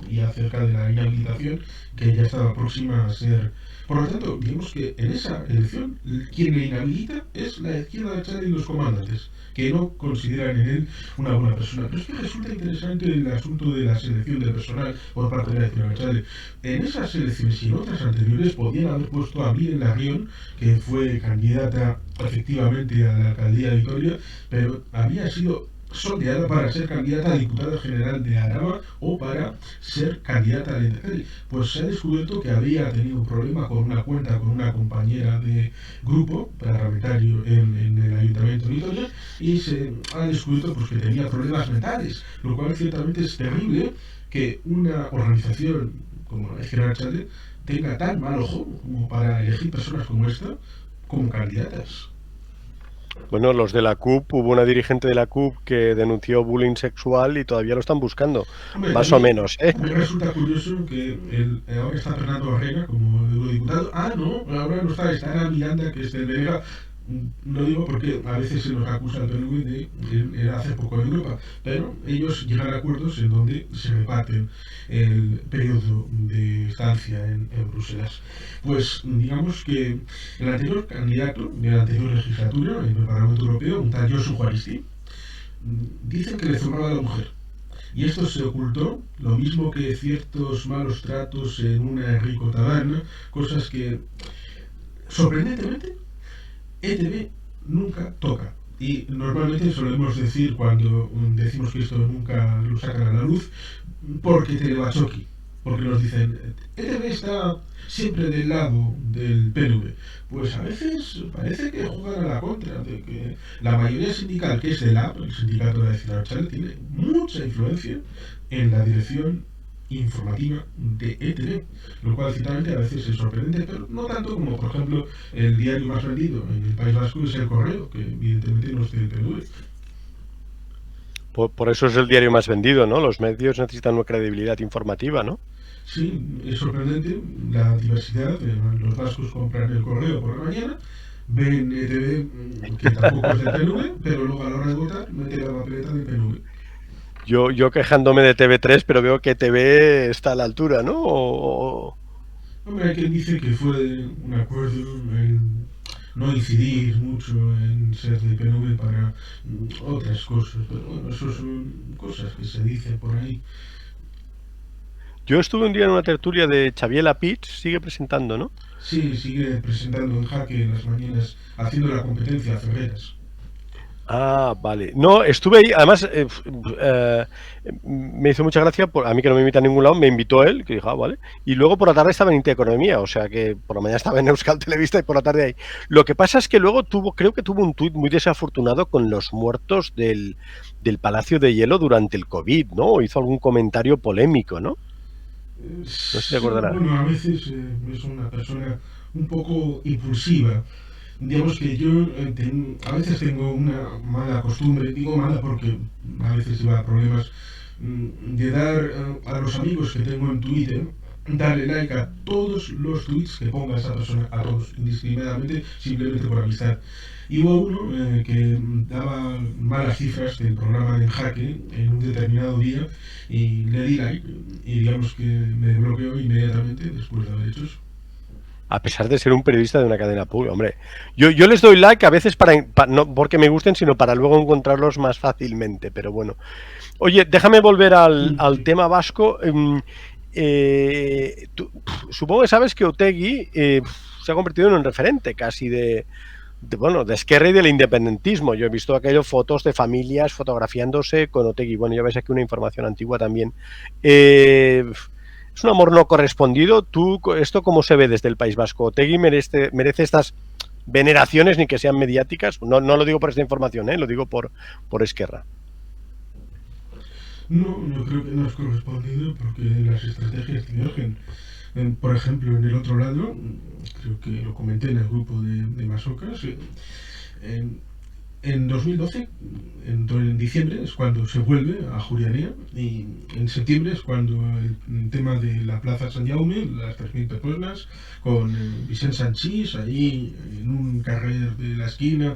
y acerca de la inhabilitación que ya estaba próxima a ser Por lo tanto, digamos que en esa elección, quien le inhabilita es la izquierda de Chale y los comandantes, que no consideran en él una buena persona. Pero es que resulta interesante el asunto de la selección del personal por parte de la izquierda de Chale. En esas elecciones y en otras anteriores podían haber puesto a Miren Larrión, que fue candidata efectivamente a la alcaldía de Vitoria, pero había sido sondeada para ser candidata a diputada general de Araba o para ser candidata a Lehendakari. Pues se ha descubierto que había tenido un problema con una cuenta con una compañera de grupo parlamentario en el Ayuntamiento de Vitoria y se ha descubierto pues, que tenía problemas mentales, lo cual ciertamente es terrible que una organización como la Izquierda Chale tenga tan mal ojo como para elegir personas como esta como candidatas. Bueno, los de la CUP, hubo una dirigente de la CUP que denunció bullying sexual y todavía lo están buscando, Hombre, más o menos, ¿eh? me resulta curioso que ahora está Fernando Barrera como eurodiputado. Ah, no, ahora no está, está Ana Miranda, que es del Vega. No digo porque a veces se nos acusa al PNV de hacer poco en Europa, pero ellos llegan a acuerdos en donde se reparten el periodo de estancia en Bruselas. Pues digamos que el anterior candidato de la anterior legislatura en el Parlamento Europeo, un tal Josu Juaristi, dicen que le zumbaba a la mujer. Y esto se ocultó, lo mismo que ciertos malos tratos en una rico taberna, cosas que, sorprendentemente, ETV nunca toca. Y normalmente solemos decir cuando decimos que esto nunca lo sacan a la luz, porque Telebachoki, porque nos dicen, ETV está siempre del lado del PNV. Pues a veces parece que juegan a la contra, de que la mayoría sindical, que es de el sindicato de la Izquierda Chale, tiene mucha influencia en la dirección informativa de ETV, lo cual ciertamente a veces es sorprendente, pero no tanto como, por ejemplo, el diario más vendido en el País Vasco es El Correo, que evidentemente no es del PNV. Por eso es el diario más vendido, ¿no? Los medios necesitan una credibilidad informativa, ¿no? Sí, es sorprendente la diversidad. Los vascos compran El Correo por la mañana, ven ETV, que tampoco es del PNV, pero luego a la hora de votar mete la papeleta del PNV. Yo quejándome de TV3, pero veo que TV está a la altura, ¿no? Hombre, hay quien dice que fue un acuerdo en no incidir mucho en ser del PNV para otras cosas, pero bueno, eso son cosas que se dicen por ahí. Yo estuve un día en una tertulia de Xavier Pitts, sigue presentando, ¿no? Sí, sigue presentando en Jaque en las mañanas, haciendo la competencia a Ferreras. Ah, vale. No, estuve ahí, además me hizo mucha gracia, a mí que no me invita a ningún lado, me invitó él, que dijo, ah, vale. Y luego por la tarde estaba en Intereconomía, o sea que por la mañana estaba en Euskal Televista y por la tarde ahí. Lo que pasa es que luego creo que tuvo un tuit muy desafortunado con los muertos del Palacio de Hielo durante el COVID, ¿no? O hizo algún comentario polémico, ¿no? No sé si te acordarás. Bueno, a veces es una persona un poco impulsiva. Digamos que yo a veces tengo una mala costumbre, digo mala porque a veces lleva a problemas, de dar a los amigos que tengo en Twitter, darle like a todos los tweets que ponga esa persona, a todos, indiscriminadamente, simplemente por amistad. Y hubo uno que daba malas cifras del programa de Jaque en un determinado día y le di like y digamos que me bloqueó inmediatamente después de haber hecho eso. A pesar de ser un periodista de una cadena pública, hombre. Yo les doy like a veces no porque me gusten, sino para luego encontrarlos más fácilmente, pero bueno. Oye, déjame volver al tema vasco. Supongo que sabes que Otegi se ha convertido en un referente casi de Esquerra y del independentismo. Yo he visto fotos de familias fotografiándose con Otegi. Bueno, ya ves aquí una información antigua también. Es un amor no correspondido. ¿Esto cómo se ve desde el País Vasco? ¿Otegi merece estas veneraciones ni que sean mediáticas? No lo digo por esta información, lo digo por Esquerra. No, yo creo que no es correspondido porque las estrategias divergen. Por ejemplo, en el otro lado, creo que lo comenté en el grupo de Masocas, en 2012, en diciembre, es cuando se vuelve a Jurianía y en septiembre es cuando el tema de la Plaza San Jaume, las 3.000 personas, con Vicent Sanchís allí en un carrer de la esquina.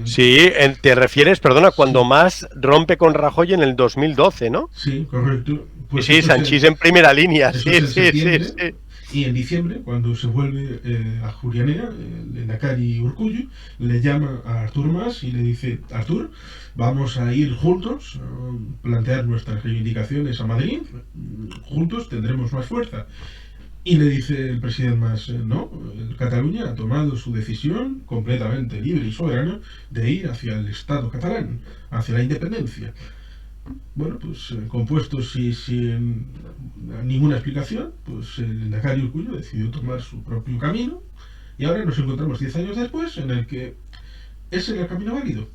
Sí, te refieres, perdona, cuando más rompe con Rajoy en el 2012, ¿no? Sí, correcto. Pues sí, Sanchís en primera línea, sí. Y en diciembre, cuando se vuelve a Julianea, el Lehendakari Urkullu le llama a Artur Mas y le dice: Artur, vamos a ir juntos a plantear nuestras reivindicaciones a Madrid, juntos tendremos más fuerza. Y le dice el presidente Mas: no, Cataluña ha tomado su decisión completamente libre y soberana de ir hacia el Estado catalán, hacia la independencia. Bueno, pues compuestos y sin ninguna explicación, pues el Lehendakari Urkullu decidió tomar su propio camino, y ahora nos encontramos 10 años después en el que ese era el camino válido.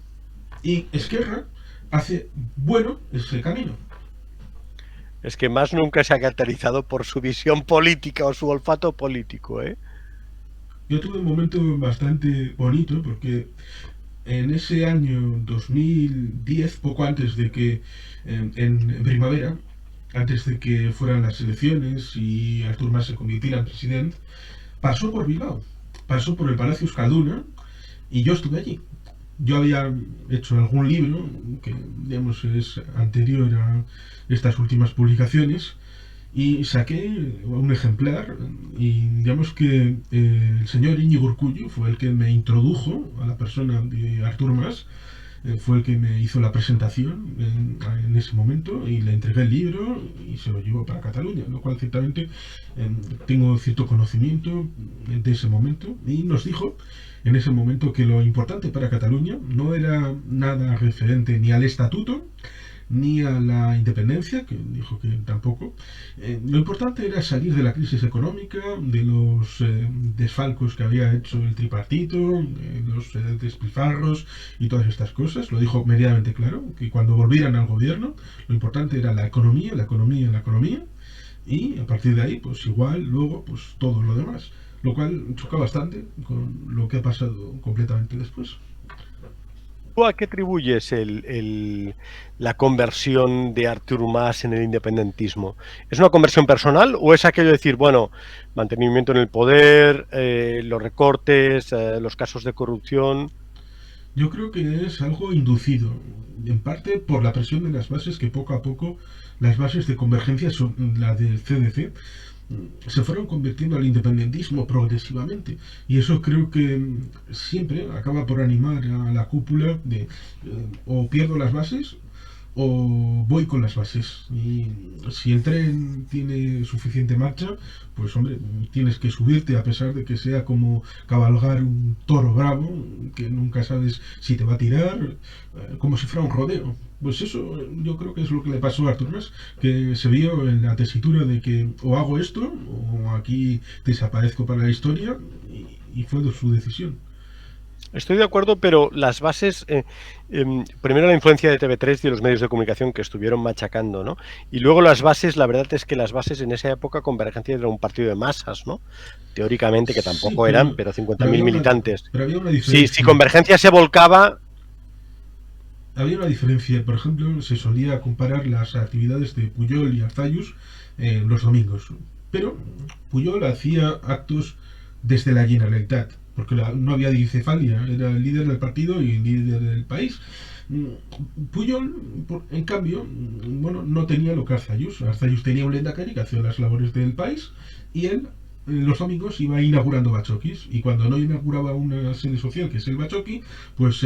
Y Esquerra hace bueno ese camino. Es que Mas nunca se ha caracterizado por su visión política o su olfato político, ¿eh? Yo tuve un momento bastante bonito porque en ese año 2010, poco antes de que, en primavera, antes de que fueran las elecciones y Artur Mas se convirtiera en presidente, pasó por Bilbao, pasó por el Palacio Euskalduna, y yo estuve allí. Yo había hecho algún libro que, digamos, es anterior a estas últimas publicaciones, y saqué un ejemplar, y digamos que el señor Íñigo Urkullu fue el que me introdujo a la persona de Artur Mas, fue el que me hizo la presentación en ese momento, y le entregué el libro y se lo llevó para Cataluña, lo cual ciertamente tengo cierto conocimiento de ese momento. Y nos dijo en ese momento que lo importante para Cataluña no era nada referente ni al estatuto ni a la independencia, que dijo que tampoco. Lo importante era salir de la crisis económica, de los desfalcos que había hecho el tripartito, los despilfarros y todas estas cosas. Lo dijo medianamente claro, que cuando volvieran al gobierno, lo importante era la economía, la economía, la economía, y a partir de ahí, pues igual, luego, pues todo lo demás. Lo cual choca bastante con lo que ha pasado completamente después. ¿Tú a qué atribuyes la conversión de Artur Mas en el independentismo? ¿Es una conversión personal o es aquello de decir, bueno, mantenimiento en el poder, los recortes, los casos de corrupción? Yo creo que es algo inducido, en parte por la presión de las bases, que poco a poco las bases de convergencia, la del CDC, se fueron convirtiendo al independentismo progresivamente, y eso creo que siempre acaba por animar a la cúpula de o pierdo las bases o voy con las bases. Y si el tren tiene suficiente marcha, pues hombre, tienes que subirte, a pesar de que sea como cabalgar un toro bravo, que nunca sabes si te va a tirar, como si fuera un rodeo. Pues eso yo creo que es lo que le pasó a Artur Mas, que se vio en la tesitura de que o hago esto o aquí desaparezco para la historia, y fue su decisión. Estoy de acuerdo, pero las bases, primero la influencia de TV3 y de los medios de comunicación que estuvieron machacando, ¿no? Y luego las bases, la verdad es que las bases en esa época, Convergencia era un partido de masas, ¿no? Teóricamente, que Sí, tampoco eran, pero 50.000 militantes. pero había una Si diferencia. Convergencia se volcaba... Había una diferencia, por ejemplo, se solía comparar las actividades de Pujol y Arzayus los domingos. Pero Pujol hacía actos desde la Generalitat, porque no había dicefalia, era el líder del partido y el líder del país. Pujol, en cambio, bueno, no tenía lo que Arzayus. Arzayus tenía un lehendakari que hacía las labores del país, y él los domingos iba inaugurando bachokis, y cuando no inauguraba una sede social, que es el bachoqui, pues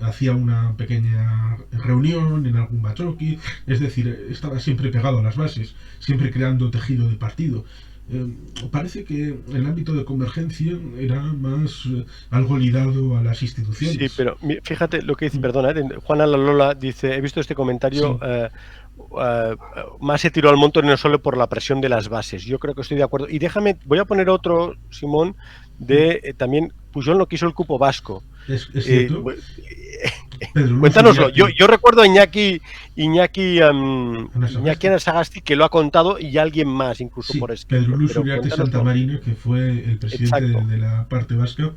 hacía una pequeña reunión en algún bachoqui. Es decir, estaba siempre pegado a las bases, siempre creando tejido de partido. Parece que el ámbito de Convergencia era más algo ligado a las instituciones. Sí, pero fíjate lo que dice, perdona, Juana La Lola dice, he visto este comentario, Sí. Más se tiró al monte no solo por la presión de las bases. Yo creo que estoy de acuerdo. Y déjame, voy a poner otro, Simón, de también Pujol no quiso el cupo vasco. Es cierto. Cuéntanoslo. Yo recuerdo a Iñaki Anasagasti, que lo ha contado, y alguien más, incluso sí, por escrito. Pedro Luis Uriarte Santamarina, que fue el presidente de la parte vasca,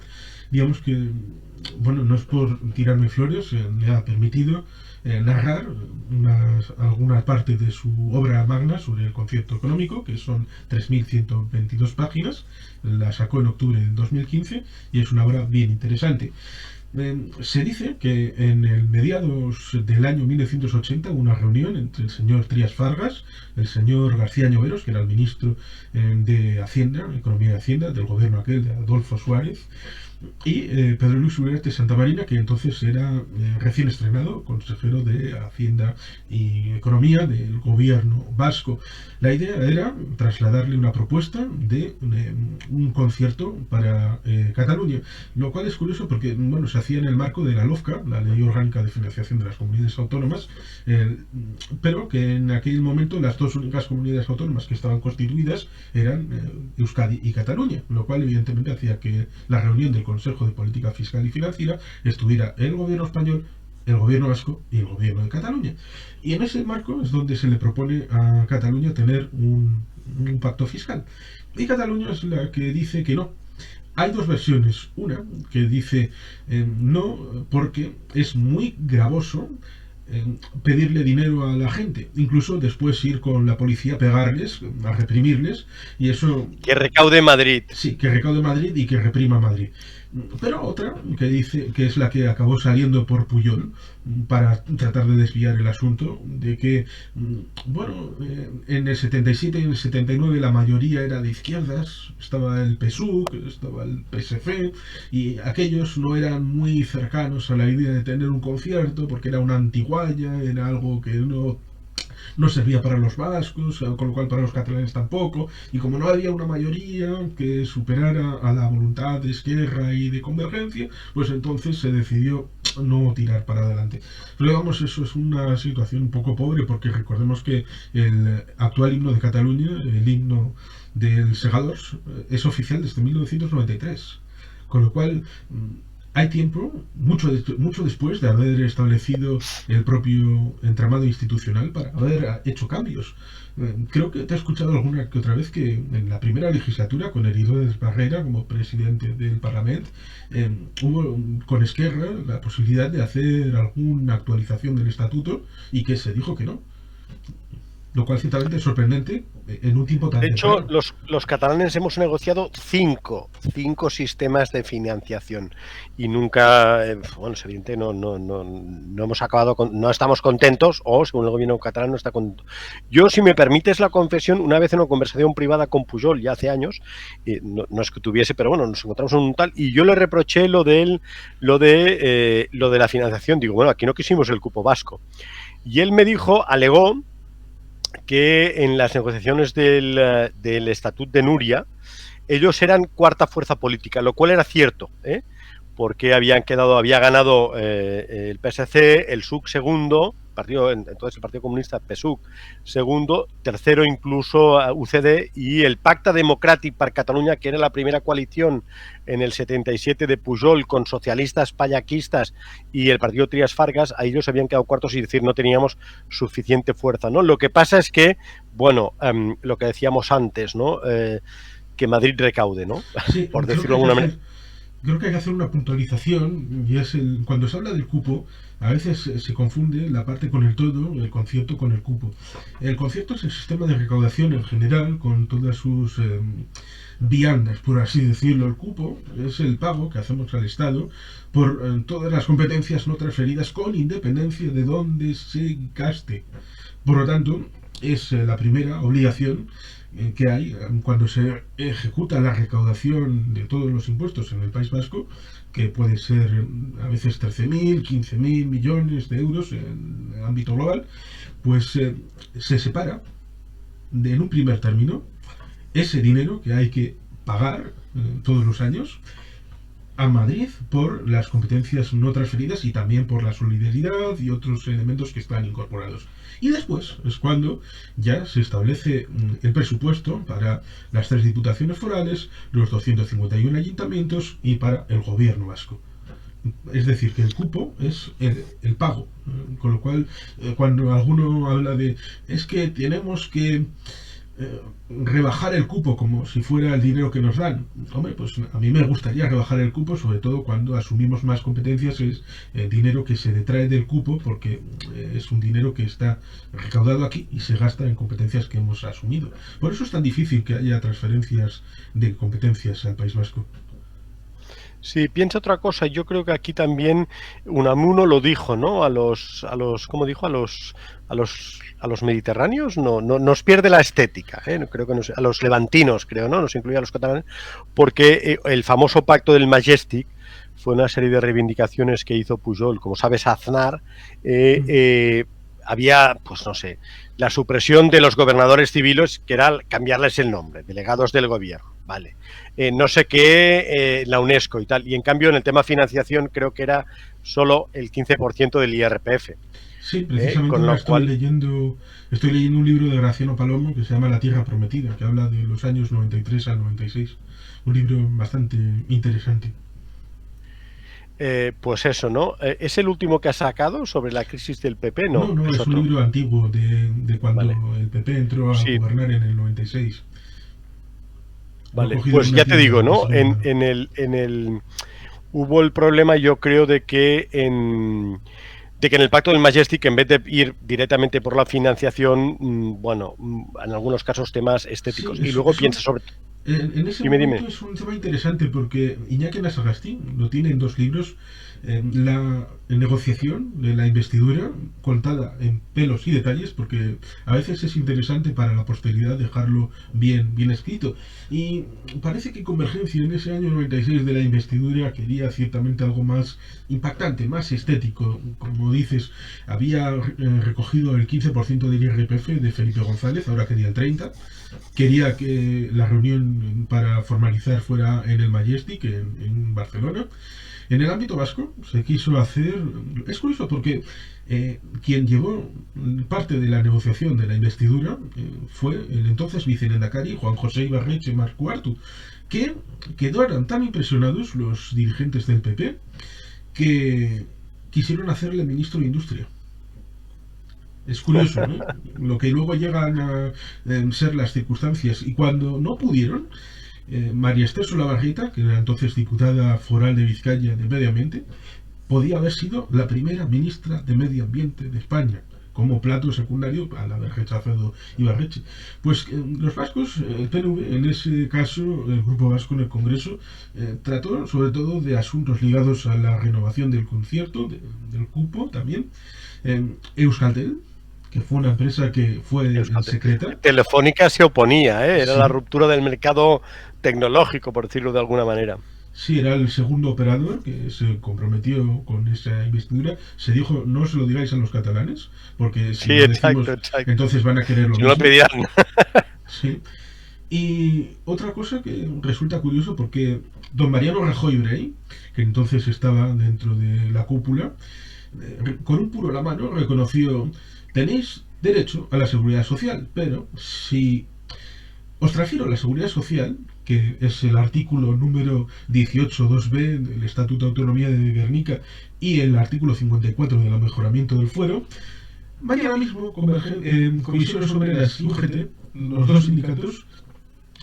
digamos que, bueno, no es por tirarme flores, me ha permitido narrar alguna parte de su obra magna sobre el concierto económico, que son 3.122 páginas. La sacó en octubre de 2015 y es una obra bien interesante. Se dice que en el mediados del año 1980 hubo una reunión entre el señor Trías Fargas, el señor García Lloveros, que era el ministro de Hacienda, Economía y Hacienda, del gobierno aquel de Adolfo Suárez, y Pedro Luis Uriarte Santamarina, que entonces era recién estrenado consejero de Hacienda y Economía del gobierno vasco. La idea era trasladarle una propuesta de un concierto para Cataluña, lo cual es curioso porque bueno, se hacía en el marco de la LOFCA, la Ley Orgánica de Financiación de las Comunidades Autónomas, pero que en aquel momento las dos únicas comunidades autónomas que estaban constituidas eran Euskadi y Cataluña, lo cual evidentemente hacía que la reunión del Consejo de Política Fiscal y Financiera estuviera el gobierno español, el gobierno vasco y el gobierno de Cataluña. Y en ese marco es donde se le propone a Cataluña tener un pacto fiscal. Y Cataluña es la que dice que no. Hay dos versiones. Una que dice no porque es muy gravoso pedirle dinero a la gente, incluso después ir con la policía a pegarles, a reprimirles, y eso... Que recaude Madrid. Sí, que recaude Madrid y que reprima Madrid. Pero otra, que dice que es la que acabó saliendo por Pujol, para tratar de desviar el asunto, de que, bueno, en el 77 y en el 79 la mayoría era de izquierdas, estaba el PSUC, estaba el PSC, y aquellos no eran muy cercanos a la idea de tener un concierto, porque era una antiguaya, era algo que no servía para los vascos, con lo cual para los catalanes tampoco, y como no había una mayoría que superara a la voluntad de Esquerra y de Convergencia, pues entonces se decidió no tirar para adelante. Pero digamos, eso es una situación un poco pobre, porque recordemos que el actual himno de Cataluña, el himno del Segadors, es oficial desde 1993, con lo cual hay tiempo, mucho después de haber establecido el propio entramado institucional, para haber hecho cambios. Creo que te he escuchado alguna que otra vez que en la primera legislatura, con Heridos Barrera como presidente del Parlamento, hubo con Esquerra la posibilidad de hacer alguna actualización del estatuto y que se dijo que no. Lo cual ciertamente es sorprendente en un tiempo tan... De hecho, los catalanes hemos negociado cinco sistemas de financiación y nunca, bueno, es evidente, no hemos acabado no estamos contentos, o según el gobierno catalán no está contento. Yo, si me permites la confesión, una vez en una conversación privada con Pujol, ya hace años, no es que tuviese, pero bueno, nos encontramos en un tal, y yo le reproché lo de la financiación. Digo, bueno, aquí no quisimos el cupo vasco. Y él me dijo, alegó, que en las negociaciones del Estatut de Núria ellos eran cuarta fuerza política, lo cual era cierto, porque había ganado el PSC, el PSUC segundo, entonces el Partido Comunista, PSUC segundo, tercero incluso UCD, y el Pacte Democràtic per Catalunya, que era la primera coalición en el 77 de Pujol con socialistas payaquistas y el partido Trías Fargas, a ellos habían quedado cuartos, y decir, no teníamos suficiente fuerza, ¿no? Lo que pasa es que, bueno, lo que decíamos antes, ¿no? Que Madrid recaude, ¿no? Sí, por decirlo de alguna manera. Creo que hay que hacer una puntualización, y es cuando se habla del cupo, a veces se confunde la parte con el todo, el concierto con el cupo. El concierto es el sistema de recaudación en general, con todas sus viandas, por así decirlo. El cupo es el pago que hacemos al Estado por todas las competencias no transferidas, con independencia de dónde se gaste. Por lo tanto, es la primera obligación que hay cuando se ejecuta la recaudación de todos los impuestos en el País Vasco, que puede ser a veces 13.000, 15.000 millones de euros en el ámbito global, pues se separa en un primer término ese dinero que hay que pagar todos los años a Madrid por las competencias no transferidas y también por la solidaridad y otros elementos que están incorporados. Y después es cuando ya se establece el presupuesto para las 3 diputaciones forales, los 251 ayuntamientos y para el gobierno vasco. Es decir, que el cupo es el pago. Con lo cual, cuando alguno habla de es que tenemos que rebajar el cupo como si fuera el dinero que nos dan, hombre, pues a mí me gustaría rebajar el cupo, sobre todo cuando asumimos más competencias, es el dinero que se detrae del cupo, porque es un dinero que está recaudado aquí y se gasta en competencias que hemos asumido. Por eso es tan difícil que haya transferencias de competencias al País Vasco. Sí, piensa otra cosa. Yo creo que aquí también Unamuno lo dijo, ¿no? ¿Cómo dijo? A los mediterráneos, no nos pierde la estética, ¿eh? Creo que a los levantinos, creo, ¿no? Nos incluye a los catalanes, porque el famoso pacto del Majestic fue una serie de reivindicaciones que hizo Pujol, como sabes, Aznar, Mm. había, pues no sé, la supresión de los gobernadores civiles, que era cambiarles el nombre, delegados del gobierno, vale. No sé qué, la UNESCO y tal. Y en cambio, en el tema financiación, creo que era solo el 15% del IRPF. Sí, precisamente Con ahora lo cual, estoy leyendo un libro de Graciano Palomo que se llama La Tierra Prometida, que habla de los años 93 al 96. Un libro bastante interesante. pues eso, ¿no? ¿Es el último que ha sacado sobre la crisis del PP? No, No, no, es es un otro. libro antiguo de cuando Vale, el PP entró a sí, gobernar en el 96. Lo he vale. cogido de Pues una ya te tienda digo, de ¿no? segunda. Hubo el problema, yo creo, de que en el pacto del Majestic, en vez de ir directamente por la financiación, bueno, en algunos casos temas Sí, estéticos. Y luego piensa sobre... en ese Dime, dime. momento es un tema interesante porque Iñaki Anasagasti lo tiene en dos libros. La negociación de la investidura contada en pelos y detalles, porque a veces es interesante para la posteridad dejarlo bien escrito. Y parece que Convergencia en ese año 96 de la investidura quería ciertamente algo más impactante, más estético. Como dices, había recogido el 15% del IRPF de Felipe González, ahora quería el 30%. Quería que la reunión para formalizar fuera en el Majestic, en Barcelona. En el ámbito vasco se quiso hacer... Es curioso porque quien llevó parte de la negociación de la investidura fue el entonces vicelehendakari Juan José Ibarretxe Marcuartu, que quedaron tan impresionados los dirigentes del PP que quisieron hacerle ministro de Industria. Es curioso, ¿no? Lo que luego llegan a ser las circunstancias. Y cuando no pudieron, María Esther Solabarrieta, que era entonces diputada foral de Vizcaya de Medio Ambiente, podía haber sido la primera ministra de Medio Ambiente de España, como plato secundario al haber rechazado Ibarretxe. Pues los vascos, el PNV, en ese caso, el Grupo Vasco en el Congreso, trató sobre todo de asuntos ligados a la renovación del concierto, del cupo también. Euskaltel, que fue una empresa que fue en secreta. Telefónica se oponía, ¿eh? Era la Sí, ruptura del mercado tecnológico, por decirlo de alguna manera. sí, era el segundo operador que se comprometió con esa investidura. Se dijo, no se lo digáis a los catalanes, porque si Sí, lo exacto, decimos, exacto. entonces van a querer lo Si no lo mismo. pedían. Sí. Y otra cosa que resulta curioso, porque don Mariano Rajoy Brey, que entonces estaba dentro de la cúpula, con un puro la mano reconoció, tenéis derecho a la seguridad social, pero si os transfiero la seguridad social, que es el artículo número 18.2b del Estatuto de Autonomía de Guernica y el artículo 54 del mejoramiento del fuero. Mañana mismo, Comisiones Obreras y UGT, los dos sindicatos,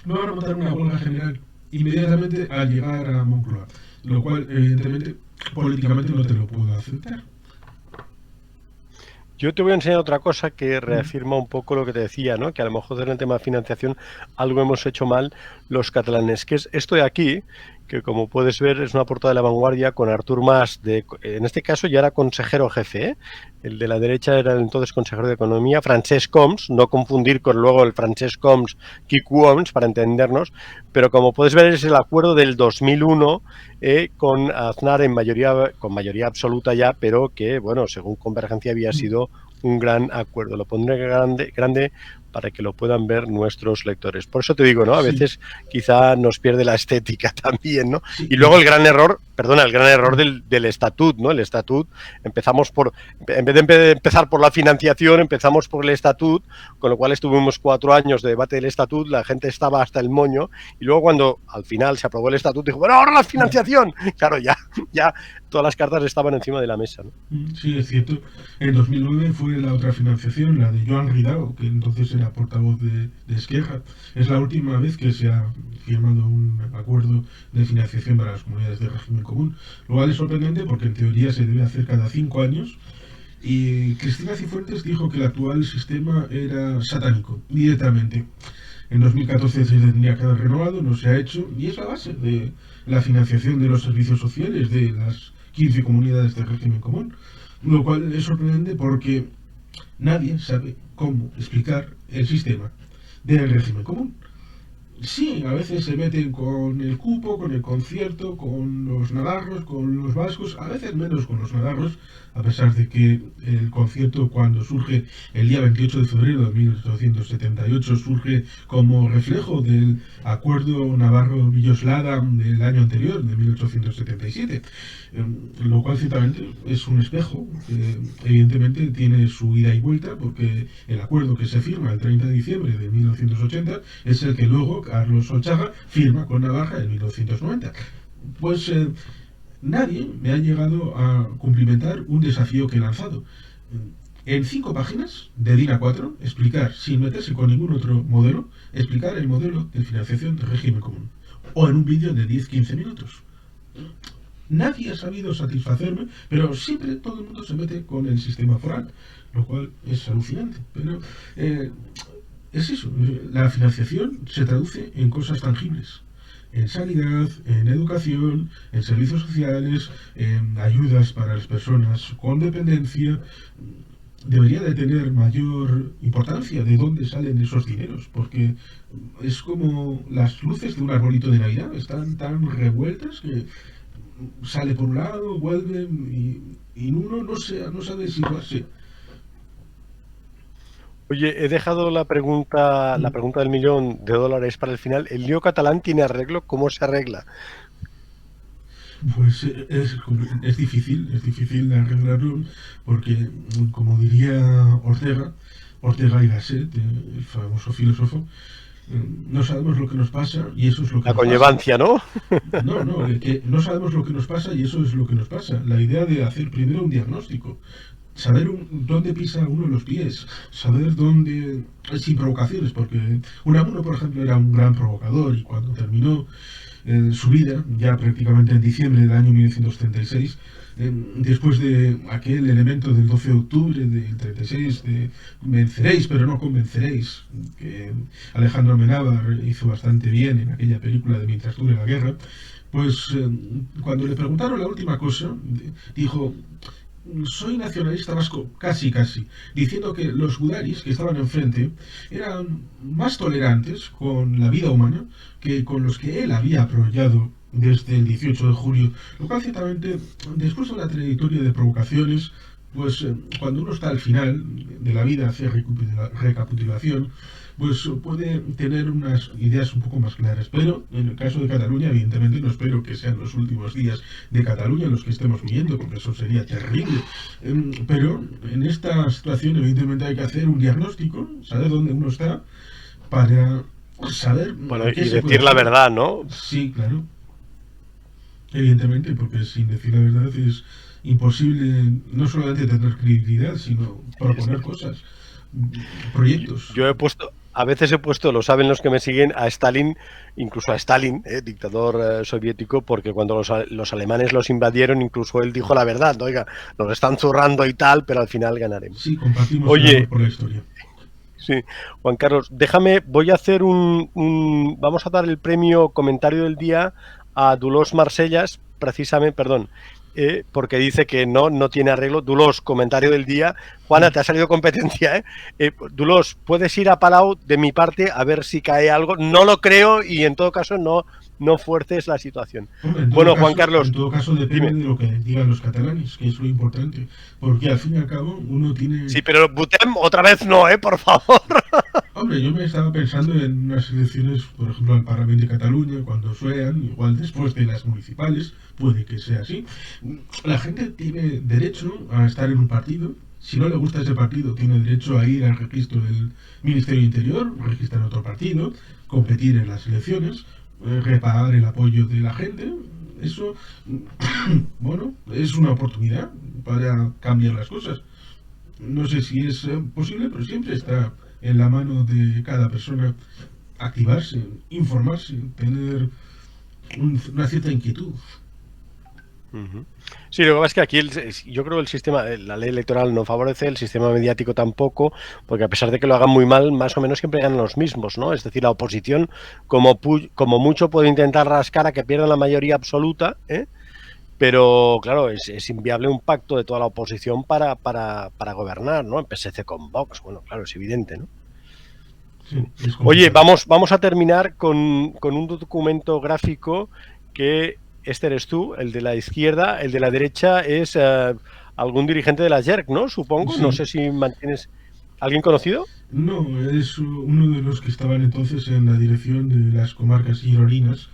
me van a montar una huelga general inmediatamente al llegar a Moncloa. Lo cual, evidentemente, políticamente no te lo puedo aceptar. Yo te voy a enseñar otra cosa que Mm. reafirma un poco lo que te decía, ¿no? Que a lo mejor en el tema de financiación algo hemos hecho mal los catalanes, que es esto de aquí, que como puedes ver es una portada de La Vanguardia con Artur Mas, en este caso ya era consejero jefe, ¿eh? El de la derecha era el entonces consejero de Economía, Francesc Homs, no confundir con luego el Francesc Homs, Quico Homs, para entendernos, pero como puedes ver es el acuerdo del 2001 con Aznar con mayoría absoluta ya, pero que, bueno, según Convergencia había sido un gran acuerdo. Lo pondré grande para que lo puedan ver nuestros lectores. Por eso te digo, ¿no? A Sí, veces quizá nos pierde la estética también, ¿no? sí, Y luego el gran error, perdona, el gran error del estatut, ¿no? El estatut, en vez de empezar por la financiación, empezamos por el estatut, con lo cual estuvimos 4 años de debate del estatut, la gente estaba hasta el moño, y luego cuando al final se aprobó el estatut, dijo, bueno, ahora la financiación. Claro, ya todas las cartas estaban encima de la mesa, ¿no? sí, es cierto. En 2009 fue la otra financiación, la de Joan Ridao, que entonces era portavoz de Esquerra. Es la última vez que se ha firmado un acuerdo de financiación para las comunidades de régimen común. Lo cual es sorprendente porque en teoría se debe hacer cada 5 años. Y Cristina Cifuentes dijo que el actual sistema era satánico, directamente. En 2014 se tendría que haber renovado, no se ha hecho, y es la base de la financiación de los servicios sociales de las 15 comunidades del régimen común. Lo cual es sorprendente porque nadie sabe cómo explicar el sistema del régimen común. Sí, a veces se meten con el cupo, con el concierto, con los navarros, con los vascos, a veces menos con los navarros, a pesar de que el concierto, cuando surge el día 28 de febrero de 1878, surge como reflejo del acuerdo Navarro-Villoslada del año anterior, de 1877, lo cual ciertamente es un espejo que evidentemente tiene su ida y vuelta, porque el acuerdo que se firma el 30 de diciembre de 1980 es el que luego Carlos Solchaga firma con Navarra en 1990. Pues nadie me ha llegado a cumplimentar un desafío que he lanzado. En 5 páginas de DIN A4, explicar, sin meterse con ningún otro modelo, explicar el modelo de financiación del régimen común. O en un vídeo de 10-15 minutos. Nadie ha sabido satisfacerme, pero siempre todo el mundo se mete con el sistema foral, lo cual es alucinante. Pero es eso, la financiación se traduce en cosas tangibles. En sanidad, en educación, en servicios sociales, en ayudas para las personas con dependencia. Debería de tener mayor importancia de dónde salen esos dineros, porque es como las luces de un arbolito de Navidad, están tan revueltas que sale por un lado, vuelve y uno no sabe situarse. Oye, he dejado la pregunta del $1.000.000 para el final. ¿El lío catalán tiene arreglo? ¿Cómo se arregla? Pues es difícil arreglarlo, porque, como diría Ortega y Gasset, el famoso filósofo, no sabemos lo que nos pasa y eso es lo que La nos conllevancia, pasa. ¿no? No, que no sabemos lo que nos pasa y eso es lo que nos pasa. La idea de hacer primero un diagnóstico, saber dónde pisa uno los pies, saber dónde, sin provocaciones, porque Unamuno, por ejemplo, era un gran provocador y cuando terminó su vida, ya prácticamente en diciembre del año 1936, después de aquel elemento del 12 de octubre del 36, de venceréis pero no convenceréis, que Alejandro Amenábar hizo bastante bien en aquella película de Mientras dure la guerra, pues cuando le preguntaron la última cosa, dijo: soy nacionalista vasco, casi, diciendo que los gudaris que estaban enfrente eran más tolerantes con la vida humana que con los que él había apoyado desde el 18 de julio, lo cual ciertamente, después de una trayectoria de provocaciones, pues cuando uno está al final de la vida, hace recapitulación, pues puede tener unas ideas un poco más claras. Pero en el caso de Cataluña, evidentemente no espero que sean los últimos días de Cataluña en los que estemos viviendo, porque eso sería terrible. Pero en esta situación, evidentemente, hay que hacer un diagnóstico, saber dónde uno está, para saber... Bueno, y decir la verdad, ¿no? Sí, claro. Evidentemente, porque sin decir la verdad es imposible no solamente tener credibilidad, sino proponer cosas, proyectos. Yo a veces he puesto, lo saben los que me siguen, a Stalin, incluso a Stalin, dictador soviético, porque cuando los alemanes los invadieron, incluso él dijo la verdad, ¿no? Oiga, nos están zurrando y tal, pero al final ganaremos. Sí, compartimos el amor por la historia. Sí, Juan Carlos, déjame, voy a hacer vamos a dar el premio comentario del día a Dolors Marsellas, precisamente, perdón, porque dice que no tiene arreglo. Dolors, comentario del día. Juana, te ha salido competencia, ¿eh? Dolors, puedes ir a Palau de mi parte a ver si cae algo. No lo creo y en todo caso no fuerces la situación. Bueno, Juan Carlos. En todo caso depende de lo que digan los catalanes, que es lo importante. Porque al fin y al cabo uno tiene... Sí, pero Butem otra vez no, por favor. Hombre, yo me estaba pensando en unas elecciones, por ejemplo, al Parlamento de Cataluña, cuando sean, igual después de las municipales, puede que sea así. La gente tiene derecho a estar en un partido. Si no le gusta ese partido, tiene derecho a ir al registro del Ministerio de Interior, registrar otro partido, competir en las elecciones, reparar el apoyo de la gente. Eso, bueno, es una oportunidad para cambiar las cosas. No sé si es posible, pero siempre está en la mano de cada persona activarse, informarse, tener una cierta inquietud. Ujú. Sí, lo que pasa es que aquí yo creo que el sistema, la ley electoral no favorece, el sistema mediático tampoco, porque a pesar de que lo hagan muy mal, más o menos siempre ganan los mismos, ¿no? Es decir, la oposición, como mucho, puede intentar rascar a que pierdan la mayoría absoluta, ¿eh? Pero claro, es inviable un pacto de toda la oposición para gobernar, ¿no? En PSC con Vox, bueno, claro, es evidente, ¿no? Sí, es Oye, complicado. vamos a terminar con un documento gráfico que este eres tú, el de la izquierda, el de la derecha es algún dirigente de la JERC, ¿no? Supongo, no Sí, sé si mantienes... ¿Alguien conocido? no, es uno de los que estaban entonces en la dirección de las comarcas gironinas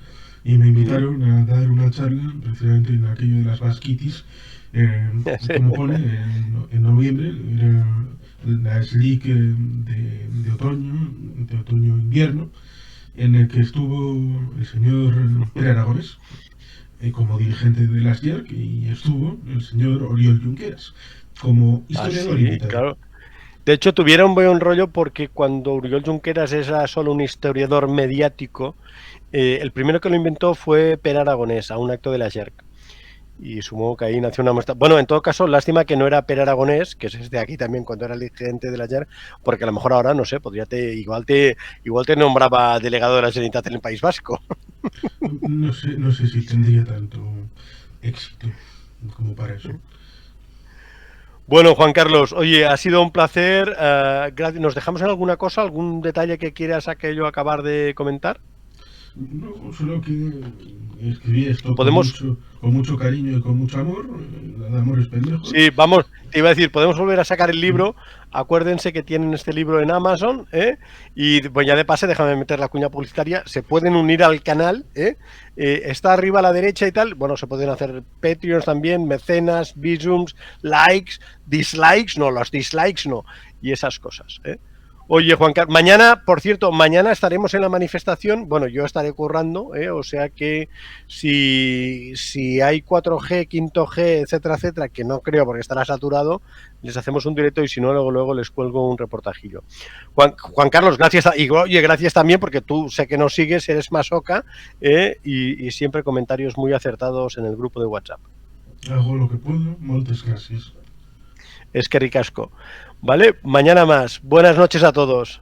y me Ujú. invitaron a dar una charla precisamente en aquello de las Basquitis, como pone, en noviembre, era la SLIC de otoño, de otoño-invierno, en el que estuvo el señor Pere Aragonés como dirigente de las JERC y estuvo el señor Oriol Junqueras como Ah, historiador sí, invitado. claro. De hecho, tuvieron buen rollo porque cuando Oriol Junqueras era solo un historiador mediático, el primero que lo inventó fue Pere Aragonés, a un acto de la JERC. Y supongo que ahí nació una muestra. Bueno, en todo caso, lástima que no era Pere Aragonés, que es este de aquí también cuando era el dirigente del ayer, porque a lo mejor ahora, no sé, igual te nombraba delegado de la Generalitat en el País Vasco. No sé, no sé si tendría tanto éxito como para eso. Bueno, Juan Carlos, oye, ha sido un placer. ¿Nos dejamos en alguna cosa, algún detalle que quieras aquello acabar de comentar? No, solo que escribí esto Podemos, con mucho cariño y con mucho amor, de amores pendejos. sí, vamos, te iba a decir, podemos volver a sacar el Sí, libro. Acuérdense que tienen este libro en Amazon, ¿eh? Y pues ya de pase, déjame meter la cuña publicitaria. Se pueden unir al canal, ¿eh? Está arriba a la derecha y tal. Bueno, se pueden hacer Patreons también, mecenas, visums, likes, dislikes, no, los dislikes no, y esas cosas, ¿eh? Oye, Juan Carlos, mañana, por cierto, mañana estaremos en la manifestación. Bueno, yo estaré currando, o sea que si hay 4G, quinto G, etcétera, etcétera, que no creo porque estará saturado, les hacemos un directo y si no, luego les cuelgo un reportajillo. Juan Carlos, gracias. Y oye, gracias también porque tú sé que nos sigues, eres masoca, y siempre comentarios muy acertados en el grupo de WhatsApp. hago lo que puedo. Moltes gracias. Es que ricasco. ¿Vale? Mañana más. Buenas noches a todos.